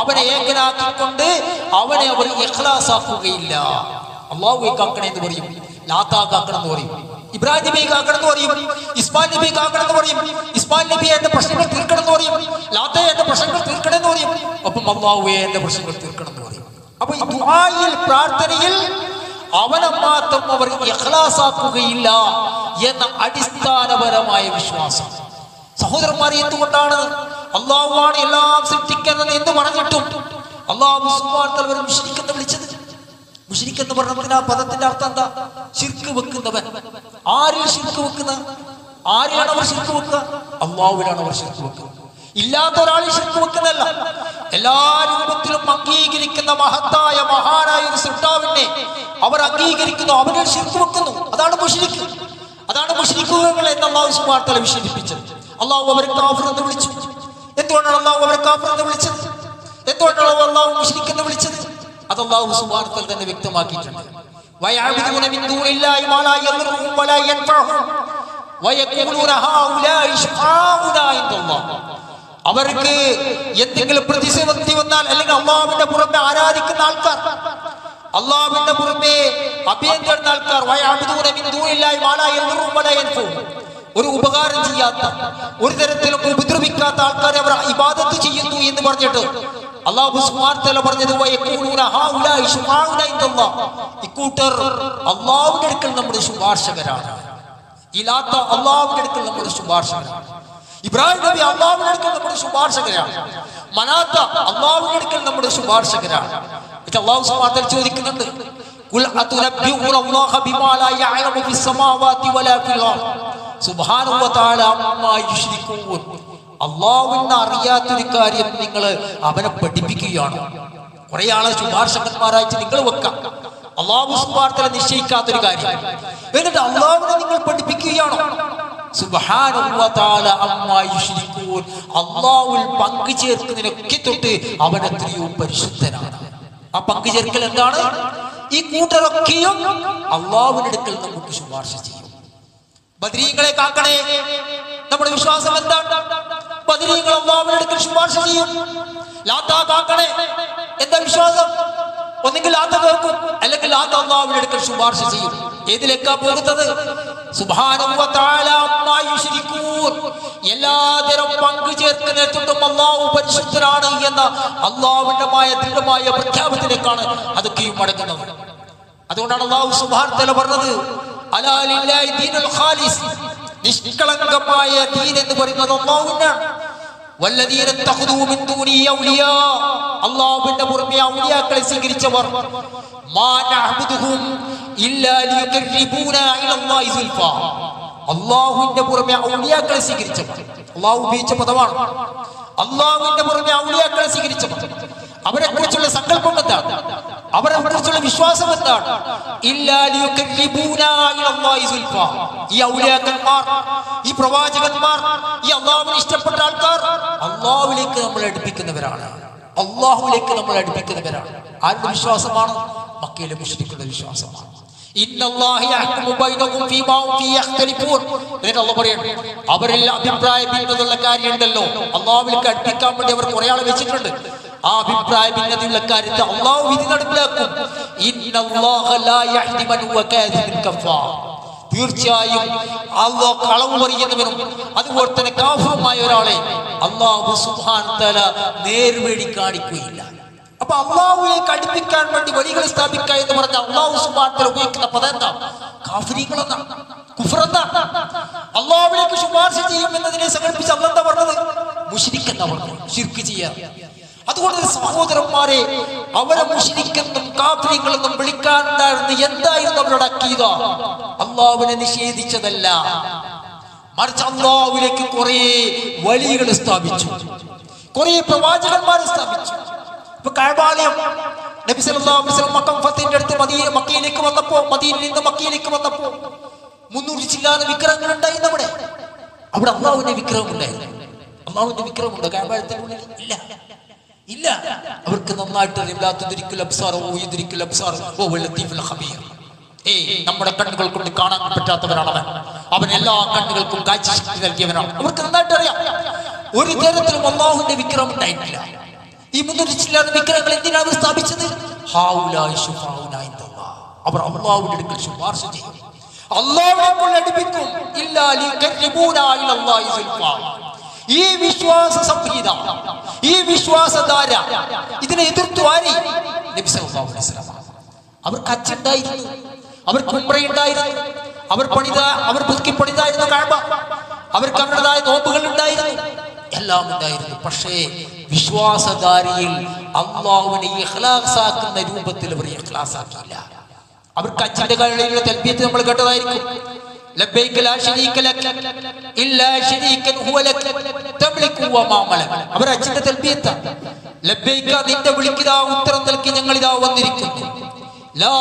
S1: അവനെ ഏകനാക്കിക്കൊണ്ട് അവനെ അവർ ഇഖ്ലാസാക്കുകയില്ല. അല്ലാഹുവെ കാക്കണേ എന്ന് പറയും, ലാത്താ കാക്കണം എന്ന് പറയും, ഇബ്രാഹിം നബി കാക്കണം എന്ന് പറയും, ഇസ്മായിൽ നബി കാക്കണം എന്ന് പറയും, ഇസ്മായിൽ നബി എന്റെ പ്രശ്നങ്ങൾ തീർക്കണം എന്ന് പറയും, ലാത്തയെ എന്റെ പ്രശ്നങ്ങൾ തീർക്കണം എന്ന് പറയും, ഒപ്പം അല്ലാഹുവെ എന്റെ പ്രശ്നങ്ങൾ തീർക്കണം എന്ന് പറയും. അപ്പൊ ഈ ദുആയിൽ, പ്രാർത്ഥനയിൽ അവനെ മാത്രം അവർ ഇഖ്ലാസാക്കുകയില്ല എന്ന അടിസ്ഥാനപരമായ വിശ്വാസം. സഹോദരന്മാരെ, എന്തുകൊണ്ടാണ് അല്ലാഹുവാണ് എല്ലാം സൃഷ്ടിക്കുന്നത് എന്ന് പറഞ്ഞിട്ടും അല്ലാഹു സുബ്ഹാനഹു വ തആല മുശ്രിക്കെന്ന് വിളിച്ചത്? മുശ്രിക് എന്ന് പറഞ്ഞതിന് ആ പദത്തിന്റെ അർത്ഥം എന്താ? ശിർക്ക് വെക്കുന്നവൻ. ആരിൽ ശിർക്ക് വെക്കുന്ന? ആരിലാണ് അവർ ശിർക്ക് വെക്കുക? അല്ലാഹുവിലാണ് അവർ ശിർക്ക് വെക്കുക. ഇല്ലാത്ത ഒരാളിൽ ശിർക്ക് വെക്കുന്നതല്ല. എല്ലാ രൂപത്തിലും അംഗീകരിക്കുന്ന മഹത്തായ മഹാനായ ഒരു സൃഷ്ടാവിനെ അവർ അംഗീകരിക്കുന്നു, അവരിൽ ശിർക്ക് വെക്കുന്നു. അതാണ് മുശ്രിക്. അതാണ് മുശ്രിക്കുകൾ എന്ന് അല്ലാഹു സുബ്ഹാനഹു വ തആല വിശേഷിപ്പിച്ചത്. അല്ലാഹു അവരെ കാഫിർ എന്ന് വിളിച്ചു. എന്തുകൊണ്ടാണ് അല്ലാഹു അവരെ കാഫിർ എന്ന് വിളിച്ചത്? എന്തുകൊണ്ടാണ് അല്ലാഹു മുശ്രിക് എന്ന് വിളിച്ചത്? അത് അല്ലാഹു സുബ്ഹാനഹു വ തആല തന്നെ വ്യക്തമാക്കിയിട്ടുണ്ട്. വയഅബ്ദൂന മിൻ ദൂനില്ലാഹി മാ ലാ യദുറുഹും വലാ യൻഫഉഹും വയഖൂലൂന ഹൗലാഇ ശുഫാഉനാ ഇൻദല്ലാഹ്. അവർക്ക് എന്തെങ്കിലും പ്രതിസന്ധി വന്നാൽ, അല്ലെങ്കിൽ അല്ലാഹുവിന്റെ പുറമെ ആരാധിക്കുന്ന ആൾക്കാർ, അല്ലാഹുവിന്റെ പുറമെ അഭയം തേടുന്ന ആൾക്കാർ, വയഅബ്ദൂന മിൻ ദൂനില്ലാഹി മാ ലാ യദുറുഹും വലാ യൻഫഉഹും, ഒരു ഉപകാരം ചെയ്യാത്ത, ഒരു തരത്തിലും ഉപദ്രവിക്കാത്ത ആൾക്കാരെ അവർ ഇബാദത്ത് ചെയ്യുന്നു എന്ന് പറഞ്ഞിട്ട് അല്ലാഹു സുബ്ഹാനഹു വ തആല പറഞ്ഞത് വയഖൂലൂന ഹൗലാഇ ശുഫാഉനാ ഇൻദല്ലാഹ്, ഇക്കൂട്ടർ അല്ലാഹുവിന്റെ അടുക്കൽ നമ്മുടെ ശുപാർശകരാണ്. ഇലാത്ത അല്ലാഹുവിന്റെ അടുക്കൽ നമ്മുടെ ശുപാർശകരാണ്. ഇബ്രാഹിം നബി അല്ലാഹുവിന്റെ അടുക്കൽ നമ്മുടെ ശുപാർശകരാണ്. മനാത്ത അല്ലാഹുവിന്റെ അടുക്കൽ നമ്മുടെ ശുപാർശകരാണ്. ഇത് അല്ലാഹു സുബ്ഹാനഹു വ തആല ചോദിക്കുന്നുണ്ട്, ഖുൽ അതുനബ്ബിഊന അല്ലാഹ ബിമാ ലാ യഅലമു ഫിസ് സമാവാതി വലാ ഫിൽ അർദ് സുബ്ഹാനഹു വ തആല അമ്മാ യുശ്രികൂൻ. അല്ലാഹുവിനെ അറിയാത്തൊരു കാര്യം നിങ്ങൾ അവനെ പഠിപ്പിക്കുകയാണ്. കുറെ ആളെ ശുപാർശകന്മാരായിട്ട് നിങ്ങൾ വെക്കാം. അള്ളാഹു സുബ്ഹാനഹു വ തആല നിശ്ചയിക്കാത്തൊരു കാര്യം എന്നിട്ട് അള്ളാഹുവിനെ നിങ്ങൾ പഠിപ്പിക്കുകയാണോ? സുബ്ഹാനഹു വ തആല അമ്മാ യുശ്രികൂൻ. അള്ളാഹുവിൽ പങ്കു ചേർക്കുന്നതിനൊക്കെ തൊട്ട് അവൻ എത്രയോ പരിശുദ്ധനാണ്. ആ പങ്കു ചേർക്കൽ എന്താണ്? ഈ കൂട്ടരൊക്കെയും അള്ളാഹുവിന്റെ അടുക്കൽ നമുക്ക് ശുപാർശ ചെയ്യും. ബദരീങ്ങളെ കാക്കണേ, നമ്മുടെ വിശ്വാസം എന്താണ്? ബദരീങ്ങൾ അള്ളാഹുവിന്റെ അടുക്കൽ ശുപാർശ ചെയ്യും. ലാത്ത കാക്കണേ, എന്താ വിശ്വാസം? ഒന്നെങ്കിൽ ലാത്ത കേൾക്കും, അല്ലെങ്കിൽ ലാത്ത അള്ളാഹുവിന്റെ അടുക്കൽ ശുപാർശ ചെയ്യും. ഏതിലേക്കാ പോകുന്നത്? സുബ്ഹാനഹു വ തആല അമ്മാ യുശ്രികൂൻ. എല്ലാതരം പങ്കു ചേർക്കുന്നതിനും അള്ളാഹു പരിശുദ്ധനാണ് എന്ന അള്ളാഹുവിന്റെ ദൃഢമായ പ്രഖ്യാപനത്തിലേക്കാണ് അതൊക്കെയും മടങ്ങുന്നത്. അതുകൊണ്ടാണ് അള്ളാഹു സുബ്ഹാനഹു വ തആല പറഞ്ഞത്, അലാ ലില്ലാഹി ദീനുൽ ഖാലിസ്. നിഷ്കളങ്കമായ ദീൻ എന്ന് പറയുന്നത് അള്ളാഹുവിനാണ്. വല്ലദീന തഖദൂ മിൻ ദൂനി ഔലിയാ. അല്ലാഹുവിന്റെ പുറമെ ഔലിയാക്കളെ സ്വീകരിച്ചവർ, മാ നഅബ്ദുഹും ഇല്ലാ ലിയുഖർരിബൂനാ ഇലല്ലാഹി സുൽഫാ. അല്ലാഹുവിന്റെ പുറമെ ഔലിയാക്കളെ സ്വീകരിച്ചവർ, അല്ലാഹു ഉപയോഗിച്ച പദമാണ്. അല്ലാഹുവിന്റെ പുറമെ ഔലിയാക്കളെ സ്വീകരിച്ചവർ, അവരെ കുറിച്ചുള്ള സങ്കല്പം എന്താണ്? അവരെ കുറിച്ചുള്ള വിശ്വാസം എന്താണ്? ഇല്ലാ ലിയുഖർരിബൂനാ ഇലല്ലാഹി സുൽഫാ. ഈ ഔലിയാക്കന്മാർ, ഈ പ്രവാചകന്മാർ, ഈ അല്ലാഹുവിനെ ഇഷ്ടപ്പെട്ട ആൾക്കാർ അല്ലാഹുവിലേക്ക് നമ്മളെ അടുപ്പിക്കുന്നവരാണ്. അല്ലാഹുവിലേക്ക് നമ്മളെ അടുപ്പിക്കുന്നവരാണ്. ആരുടെ വിശ്വാസമാണ്? മക്കയിലെ മുശ്രിക്കുകളുടെ വിശ്വാസമാണ്. ഇന്നല്ലാഹി യഹ്കുമു ബൈനഹും ഫീമാ ഹും ഫീഹി യഖ്തലിഫൂൻ. എന്നിട്ട് പറയുന്നു, അവരിൽ അഭിപ്രായ ഭിന്നതയുള്ള കാര്യമുണ്ടല്ലോ, അല്ലാഹുവിലേക്ക് അടുപ്പിക്കാൻ വേണ്ടി അവർ കുറെ ആളെ വെച്ചിട്ടുണ്ട്. ആ അഭിപ്രായ ഭിന്നതയുള്ള കാര്യത്തെ അല്ലാഹു വിധി നടപ്പിലാക്കും. ഇന്നല്ലാഹ ലാ യഹ്ദി മൻ ഹുവ കാദിബുൻ കഫാർ. തീർച്ചയായും അല്ലാഹു കളവ് പറയുന്നവനും അതുപോലെ തന്നെ കാഫിറുമായ ഒരാളെ അല്ലാഹു സുബ്ഹാനഹു വ തആല നേർവഴി കാണിക്കുകയില്ല. അപ്പൊ അള്ളാഹുവിലേക്ക് അടുപ്പിക്കാൻ വേണ്ടി വഴികൾ സ്ഥാപിക്കുക എന്ന് പറഞ്ഞ അള്ളാഹു സുബ്ഹാനഹു വ തആല ഉപയോഗിക്കുന്ന പദം എന്താ? കാഫിരീങ്ങൾ എന്നാണ്, കുഫർ എന്നാണ്. അള്ളാഹുവിലേക്ക് ശുപാർശ ചെയ്യും എന്നതിനെ സങ്കല്പിച്ച് അല്ലാഹു എന്താ പറഞ്ഞത്? മുശ്രിക് എന്നാ പറഞ്ഞത്, ശിർക്ക് ചെയ്യാൻ. അതുകൊണ്ട് സഹോദരന്മാരെ, അവരെ മുശ്രിക്കെന്നും കാഫിരീങ്ങളെന്നും വിളിക്കാനുണ്ടായിരുന്നു എന്തായിരുന്നു അവരുടെ അഖീദ? അള്ളാഹുവിനെ നിഷേധിച്ചതല്ല, മറിച്ച് അള്ളാഹുവിലേക്ക് കുറെ വഴികൾ സ്ഥാപിച്ചു, കുറെ പ്രവാചകന്മാരെ സ്ഥാപിച്ചു. ഇപ്പൊ കഅബാലയം നബി സല്ലല്ലാഹു അലൈഹി വസല്ലം മക്ക ഫത്തിന്റെ അടുത്ത് മക്കയിലേക്ക് വന്നപ്പോ, മദീനയിൽ നിന്ന് മക്കയിലേക്ക് വന്നപ്പോ 300 ചില്ലാന വിഗ്രഹങ്ങൾ ഉണ്ടായിരുന്നു. അവിടെ അള്ളാഹുവിന്റെ വിഗ്രഹം ഉണ്ടായിരുന്നു. അള്ളാഹുവിന്റെ വിഗ്രഹമുണ്ട് കഅബാലയത്തിന്റെ ഉള്ളിൽ? ഇല്ല, ഇല്ല. അവർക്ക് നന്നായിട്ട് നമ്മുടെ കണ്ണുകൾ കൊണ്ട് കാണാൻ പറ്റാത്തവരാണ് അവൻ. അവൻ എല്ലാ കണ്ണുകൾക്കും കാഴ്ചശക്തി നൽകിയവനാണ്. അവർക്ക് നന്നായിട്ട് അറിയാം. ഒരു തരത്തിലും അള്ളാഹുവിന്റെ വിഗ്രഹം ഉണ്ടായിട്ടില്ല. ഈ 300 ചില്ലാന വിഗ്രഹങ്ങൾ എന്തിനാണ് സ്ഥാപിച്ചത്? അവർ അള്ളാഹുവിന്റെ അടുക്കൽ ശുപാർശ ചെയ്യും, അള്ളാഹുവിനെ അടുപ്പിക്കും. ഈ വിശ്വാസ സംഹിത, ഈ വിശ്വാസധാര, ഇതിനെ എതിർത്തു ആര്? നബി സല്ലല്ലാഹു അലൈഹി വസല്ലം. അവർക്ക് ഹജ്ജുണ്ടായിരുന്നു, അവർക്ക് ഉംറയുണ്ടായിരുന്നു, അവർ പുതുക്കി പണിതായിരുന്നു കഅബ, അവർക്ക് അവരുടേതായ നോമ്പുകൾ ഉണ്ടായിരുന്നു, എല്ലാം ഉണ്ടായിരുന്നു. പക്ഷേ വിശ്വാസധാരയിൽ അള്ളാഹുവിനെ ഇഖ്ലാസ് ആക്കുന്ന രൂപത്തിൽ അവർ ഇഖ്ലാസ് ആക്കിയില്ല. അവർക്ക് ഹജ്ജിന്റെ കാര്യത്തിലുള്ള തൽബിയത്ത് നമ്മൾ കേട്ടതായിരിക്കും. ലബ്ബൈക ലാ ശരീക ലക ഇല്ലാ ശരീകൻ ഹുവ ലക തംലികു വമാ മലക. അവർ ഹജ്ജിന്റെ തൽബിയത്ത്, ലബ്ബൈക നിന്റെ വിളിക്കിതാ ഉത്തരം നൽകി ഞങ്ങൾ ഇതാ വന്നിരിക്കുന്നു. ലാ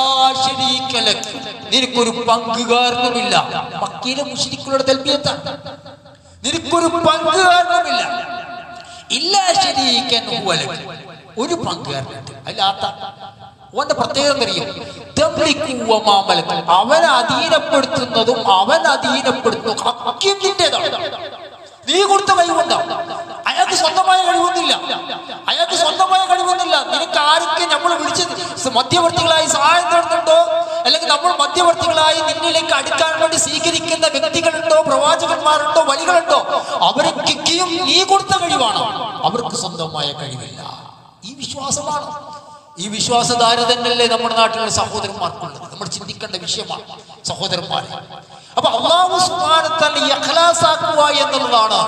S1: ശരീക ലക, നിനക്കൊരു പങ്കുകാരനുമില്ല. മക്കയിലെ മുശ്രിക്കുകളുടെ തൽബിയത്താണ്. നിനക്കൊരു പങ്കുകാരനുമില്ല. ഇല്ലാ ശരീകൻ ഹുവ ലക, ഒരു പങ്കുകാരനുണ്ട്. അല്ലാത്ത അവന്റെ പ്രത്യേകം അറിയും. അവൻ അധീനപ്പെടുത്തുന്നതും അവൻ അധീനപ്പെടുത്തുന്നതും ഹക്കിന്റേതാണ്. നീ കൊടുത്ത കഴിവുണ്ടാവും. അയാൾക്ക് സ്വന്തമായ കഴിവൊന്നുമില്ല, അയാൾക്ക് സ്വന്തമായ കഴിവൊന്നുമില്ല. നിനക്ക് ആർക്ക് നമ്മൾ വിളിച്ചത് മധ്യവർത്തികളായി സഹായം തേടുന്നുണ്ടോ, അല്ലെങ്കിൽ നമ്മൾ മധ്യവർത്തികളായി നിന്നിലേക്ക് അടുക്കാൻ വേണ്ടി സ്വീകരിക്കുന്ന വ്യക്തികളുണ്ടോ, പ്രവാചകന്മാരുണ്ടോ, വഴികളുണ്ടോ, അവരൊക്കെയും നീ കൊടുത്ത കഴിവാണ്. അവർക്ക് സ്വന്തമായ കഴിവില്ല. ഈ വിശ്വാസമാണ്, ഈ വിശ്വാസധാര തന്നെയല്ലേ നമ്മുടെ നാട്ടിലുള്ള സഹോദരന്മാർക്കുള്ളത്. നമ്മൾ ചിന്തിക്കേണ്ട വിഷയമാണ് സഹോദരന്മാരെ. അപ്പൊ അല്ലാഹു സുബ്ഹാനഹു വ തആല ഇഖ്ലാസ് ആക്കുക എന്നുള്ളതാണ്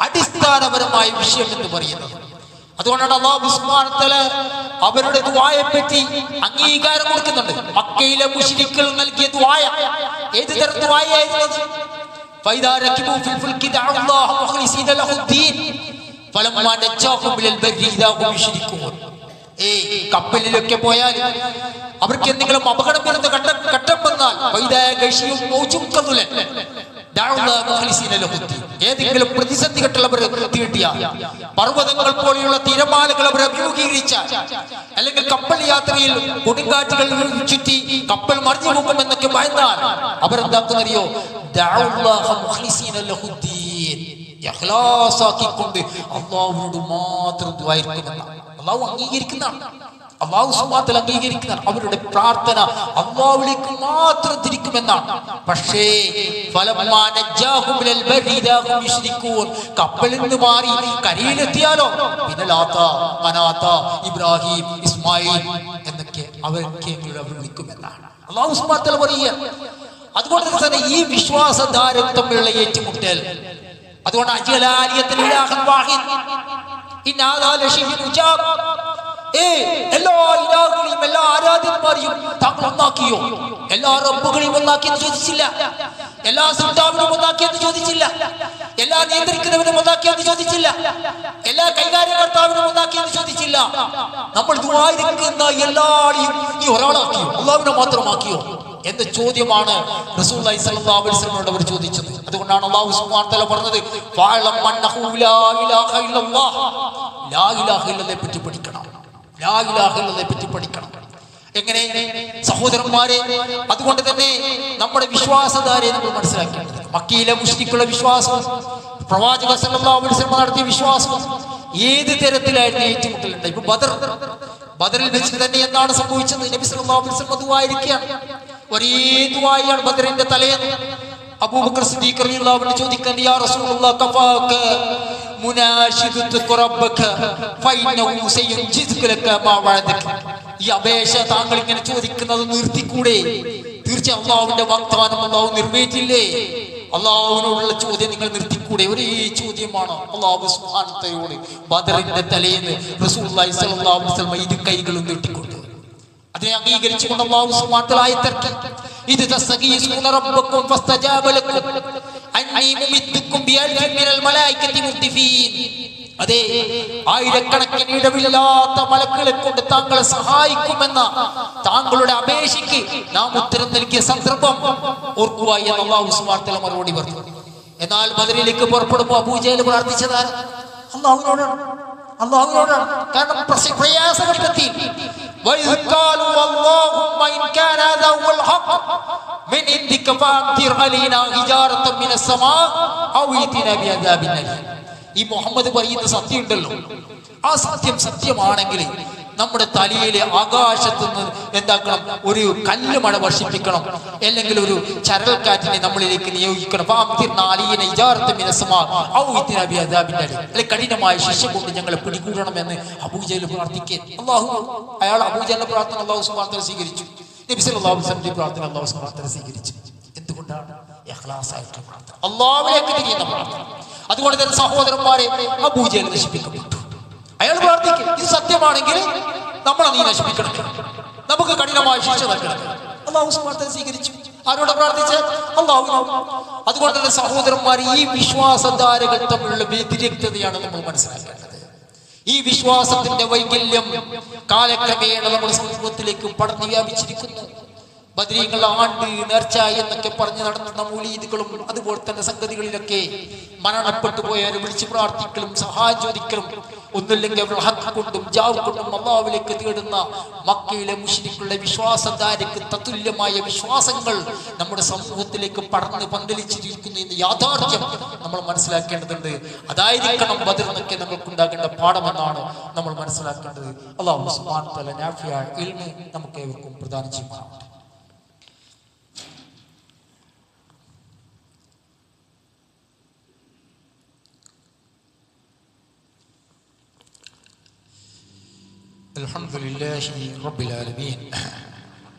S1: അടിസ്ഥാനപരമായ വിഷയം എന്ന് പറയുന്നത്. അതുകൊണ്ടാണ് അല്ലാഹു സുബ്ഹാനഹു വ തആല അവരുടെ ദുആയെ പറ്റി അംഗീകാരം കൊടുക്കുന്നുണ്ട്. മക്കയിലെ മുശ്രിക്കുകൾ നൽകിയ ദുആയ ഏത് തരം ദുആയായിരുന്നു? ഫൈദാ റകിബു ഫിൽ ഫുൽകി ദഅ അല്ലാഹു മുഖ്ലിസീന ലഹുദ്ദീൻ ഫലമ്മാ നജാഹും മിനൽ ബർരി ഇദാ ഹും യുശ്രികൂൻ. കപ്പലിലൊക്കെ പോയാൽ അവർക്ക് എന്തെങ്കിലും അപകടം വരുന്ന ഘട്ടം വന്നാൽ ഏതെങ്കിലും പ്രതിസന്ധി ഘട്ടങ്ങൾ തീട്ടിയ പർവ്വതങ്ങൾ പോലെയുള്ള തിരമാലകൾ അവർ അഭിമുഖീകരിച്ച, അല്ലെങ്കിൽ കപ്പൽ യാത്രയിൽ കൊടുങ്കാറ്റുകൾ ചുറ്റി കപ്പൽ മറിഞ്ഞു പോകുമെന്നൊക്കെ ഭയന്നാൽ അവരെന്താക്കുന്നറിയോ, ഇഖ്ലാസാക്കിക്കൊണ്ട് അല്ലാഹുവോട് മാത്രം ദുആ ഇരിക്കുമെന്നാണ്. അല്ലാഹു അംഗീകരിക്കുന്നതാണ്, അല്ലാഹു സുബ്ഹാനഹു വ തആല അംഗീകരിക്കുന്നതാണ്. അവരുടെ പ്രാർത്ഥന അല്ലാഹുവിലേക്ക് മാത്രം തിരിക്കുമെന്നാണ്. പക്ഷേ ഫലമ്മാ നജ്ജാഹും മിനൽ ബർരി ഇദാ ഹും യുശ്രികൂൻ, കപ്പലിൽ നിന്ന് മാറി കരയിലെത്തിയാലോ പിന്നെ ലാത്ത, മനാത്ത, ഇബ്രാഹിം, ഇസ്മായിൽ എന്നൊക്കെ അവർക്ക് വിളിക്കുമെന്നാണ് അല്ലാഹു സുബ്ഹാനഹു വ തആല പറയുക. അതുകൊണ്ട് തന്നെ ഈ വിശ്വാസധാരകൾ തമ്മിലുള്ള ഏറ്റുമുട്ടൽ, അതുകൊണ്ട് അജ്ലാലിയത്തുൽ ഇലാഹുൽ വാഹിദ് ഇന്നാദാ ലശൈഉൻ ഉജാബ്, എല്ലാ ഇലാഹുകളെയും എല്ലാ ആരാധ്യന്മാരെയും താങ്കൾ ഒന്നാക്കിയോ? എല്ലാ റബ്ബുകളെയും ഒന്നാക്കിയെന്ന് ചോദിച്ചില്ല, എല്ലാ സൃഷ്ടാവിനും ഒന്നാക്കിയെന്ന് ചോദിച്ചില്ല, എല്ലാ നിയന്ത്രിക്കുന്നവനും ഒന്നാക്കിയെന്ന് ചോദിച്ചില്ല, എല്ലാ കൈകാര്യകർത്താവിനും ഒന്നാക്കിയെന്ന് ചോദിച്ചില്ല. നമ്മൾ ദുആയിരിക്കുന്ന എല്ലാവരെയും ഈ ഒരാളാക്കിയോ, അല്ലാഹുവിനെ മാത്രമാക്കിയോ എന്ന ചോദ്യമാണ് റസൂലുള്ളാഹി സ്വല്ലല്ലാഹു അലൈഹി വസല്ലമയോട് അവർ ചോദിച്ചത്. അതുകൊണ്ടാണ് അല്ലാഹു സുബ്ഹാനഹു വ തആല പറഞ്ഞത്, ഫഅലം അന്നഹു ലാ ഇലാഹ ഇല്ലല്ലാഹ്, ലാ ഇലാഹ ഇല്ലല്ലാഹയെ പറ്റി പഠിക്കണം, ലാ ഇലാഹ ഇല്ലല്ലാഹയെ പറ്റി പഠിക്കണം. എങ്ങനെ സഹോദരന്മാരെ? അതുകൊണ്ട് തന്നെ നമ്മുടെ വിശ്വാസധാരയെ നമ്മൾ മനസ്സിലാക്കേണ്ടത്, മക്കയിലെ മുശ്രിക്കുകളുടെ വിശ്വാസം, പ്രവാചക സല്ലല്ലാഹു അലൈഹി വസല്ലം നടത്തിയ വിശ്വാസം ഏത് തരത്തിലായിരുന്നു ഏറ്റുമുട്ടലുണ്ട്. ഇപ്പൊ ബദറിൽ വെച്ച് തന്നെ എന്താണ് സംഭവിച്ചത്? നബി സല്ലല്ലാഹു അലൈഹി വസല്ലം ദുആയിരിക്കുകയാണ്, ഒരേ ദുആയാണ് ബദറിന്റെ തലേന്ന്. അബൂബക്കർ സിദ്ദീഖ് റളിയല്ലാഹു അൻഹു ചോദിക്കുന്നു, യാ റസൂലുള്ളാഹ് കഫാക മുനാശിദുക റബ്ബക ഫഇന്നഹു സയൻജിദുക ലക മാ വഅദക. ഈ അപേക്ഷ താങ്കൾ ഇങ്ങനെ ചോദിക്കുന്നത് നിർത്തിക്കൂടെ? തീർച്ചയായും അല്ലാഹുവിന്റെ വാഗ്ദാനം അല്ലാഹു നിറവേറ്റില്ലേ? അല്ലാഹുവിനോടുള്ള ചോദ്യം നിങ്ങൾ നിർത്തിക്കൂടെ? ഒരേ ചോദ്യമാണ് അല്ലാഹു സുബ്ഹാനഹു വ തആലയോട് ബദറിന്റെ തലേന്ന് റസൂലുള്ളാഹി സ്വല്ലല്ലാഹു അലൈഹി വസല്ലം ഇരു കൈകളും നീട്ടിക്കൊണ്ട് അതിനെ അംഗീകരിച്ചുകൊണ്ട് അല്ലാഹു സുബ്ഹാനഹു വ തആല ആയത്തിറക്കി, ഇത് തസ്തഗീസുന റബ്ബക്കും ഫസ്തജാബ ലക്കും അന്നീ മുമിദ്ദുക്കും ബിഅൽഫിൻ മിനൽ മലായികതി മുർദിഫീൻ. അതെ, ആയിരക്കണക്കിന് ഇടവില്ലാത്ത മലക്കുകളെ കൊണ്ട് താങ്കളെ സഹായിക്കുമെന്ന താങ്കളുടെ അപേക്ഷയ്ക്ക് നാം ഉത്തരം നൽകിയ സന്ദർഭം ഓർക്കുക എന്ന് അല്ലാഹു സുബ്ഹാനഹു വ തആല മറുപടി പറഞ്ഞു. എന്നാൽ ബദറിലേക്ക് പുറപ്പെടുമ്പോൾ അബൂജഹൽ പ്രാർത്ഥിച്ചതാണ് അല്ലാഹുവിനോടാണ്. കാരണം പ്രയാസഘട്ടത്തിൽ ഈ മുഹമ്മദ് പറയുന്ന സത്യം ഉണ്ടല്ലോ, ആ സത്യം സത്യമാണെങ്കിൽ നമ്മുടെ തലയിലെ ആകാശത്ത് നിന്ന് എന്താക്കണം, ഒരു കല്ല് മഴ വർഷിപ്പിക്കണം, അല്ലെങ്കിൽ ഒരു ചരൽക്കാറ്റിനെ നമ്മളിലേക്ക് നിയോഗിക്കണം. കഠിനമായ ശിക്ഷ കൊണ്ട് ഞങ്ങളെ പിടികൂടണമെന്ന് അബൂജഹൽ പ്രാർത്ഥിക്കേ. അബൂജഹലിന്റെ പ്രാർത്ഥന അല്ലാഹു സുബ്ഹാനഹു വ തആല സ്വീകരിച്ചു. നബി സല്ലല്ലാഹു അലൈഹി വസല്ലം പ്രാർത്ഥന അല്ലാഹു സുബ്ഹാനഹു വ തആല സ്വീകരിച്ചു. എന്തുകൊണ്ടാണ്? ഇഖ്ലാസായിട്ടുള്ള പ്രാർത്ഥന, അല്ലാഹുവിലേക്ക് തിരിയുന്ന പ്രാർത്ഥന. അതുകൊണ്ട് തന്നെ സഹോദരന്മാരെ, അബൂജഹൽ നശിപ്പിക്കപ്പെട്ടു. അയാൾ പ്രാർത്ഥിക്കും, ഇത് സത്യമാണെങ്കിൽ നമ്മളെ നീ നശിപ്പിക്കണം, നമുക്ക് കഠിനമായ ശിക്ഷ നൽകണം. അല്ലാഹു സുബ്ഹാനഹു വ തആല സ്വീകരിച്ചു. ആരോട് പ്രാർത്ഥിച്ച്? അല്ലാഹുവിനോട്. അതുകൊണ്ട് തന്നെ സഹോദരന്മാർ, ഈ വിശ്വാസധാരകൾ തമ്മിലുള്ള വ്യതിരിക്തതയാണ് നമ്മൾ മനസ്സിലാക്കേണ്ടത്. ഈ വിശ്വാസത്തിന്റെ വൈകല്യം കാലക്രമേണ നമ്മുടെ സമൂഹത്തിലേക്ക് പടർന്നു വ്യാപിച്ചിരിക്കുന്നു. ബദരീങ്ങൾ ആണ്ട് നേർച്ച എന്നൊക്കെ പറഞ്ഞ് നടത്തുന്ന മൗലീദുകളും അതുപോലെ തന്നെ സംഗതികളിലൊക്കെ മരണപ്പെട്ടു പോയവരെ വിളിച്ച് പ്രാർത്ഥിക്കലും സഹായം ചോദിക്കലും, ഒന്നുമില്ലെങ്കിൽ അവർ ഹക്ക് കൊണ്ടും ജാവ് കൊണ്ടും അല്ലാഹുവിലേക്ക് തേടുന്ന മക്കയിലെ മുശ്രിക്കുകളുടെ വിശ്വാസധാരയ്ക്ക് തത്തുല്യമായ വിശ്വാസങ്ങൾ നമ്മുടെ സമൂഹത്തിലേക്ക് പടർന്ന് പന്തലിച്ചിരിക്കുന്നു എന്ന യാഥാർത്ഥ്യം നമ്മൾ മനസ്സിലാക്കേണ്ടതുണ്ട്. അതായിരിക്കണം ബദർ എന്നൊക്കെ നമ്മൾക്കുണ്ടാകേണ്ട പാഠമെന്നാണ് നമ്മൾ മനസ്സിലാക്കേണ്ടത്. അല്ലാഹു സുബ്ഹാനഹു വ തആല നാഫിയായ ഇൽമ് നമുക്ക് ഏവർക്കും പ്രദാനം ചെയ്യുമാറാവട്ടെ. അൽഹംദുലില്ലാഹി റബ്ബിൽ ആലമീൻ.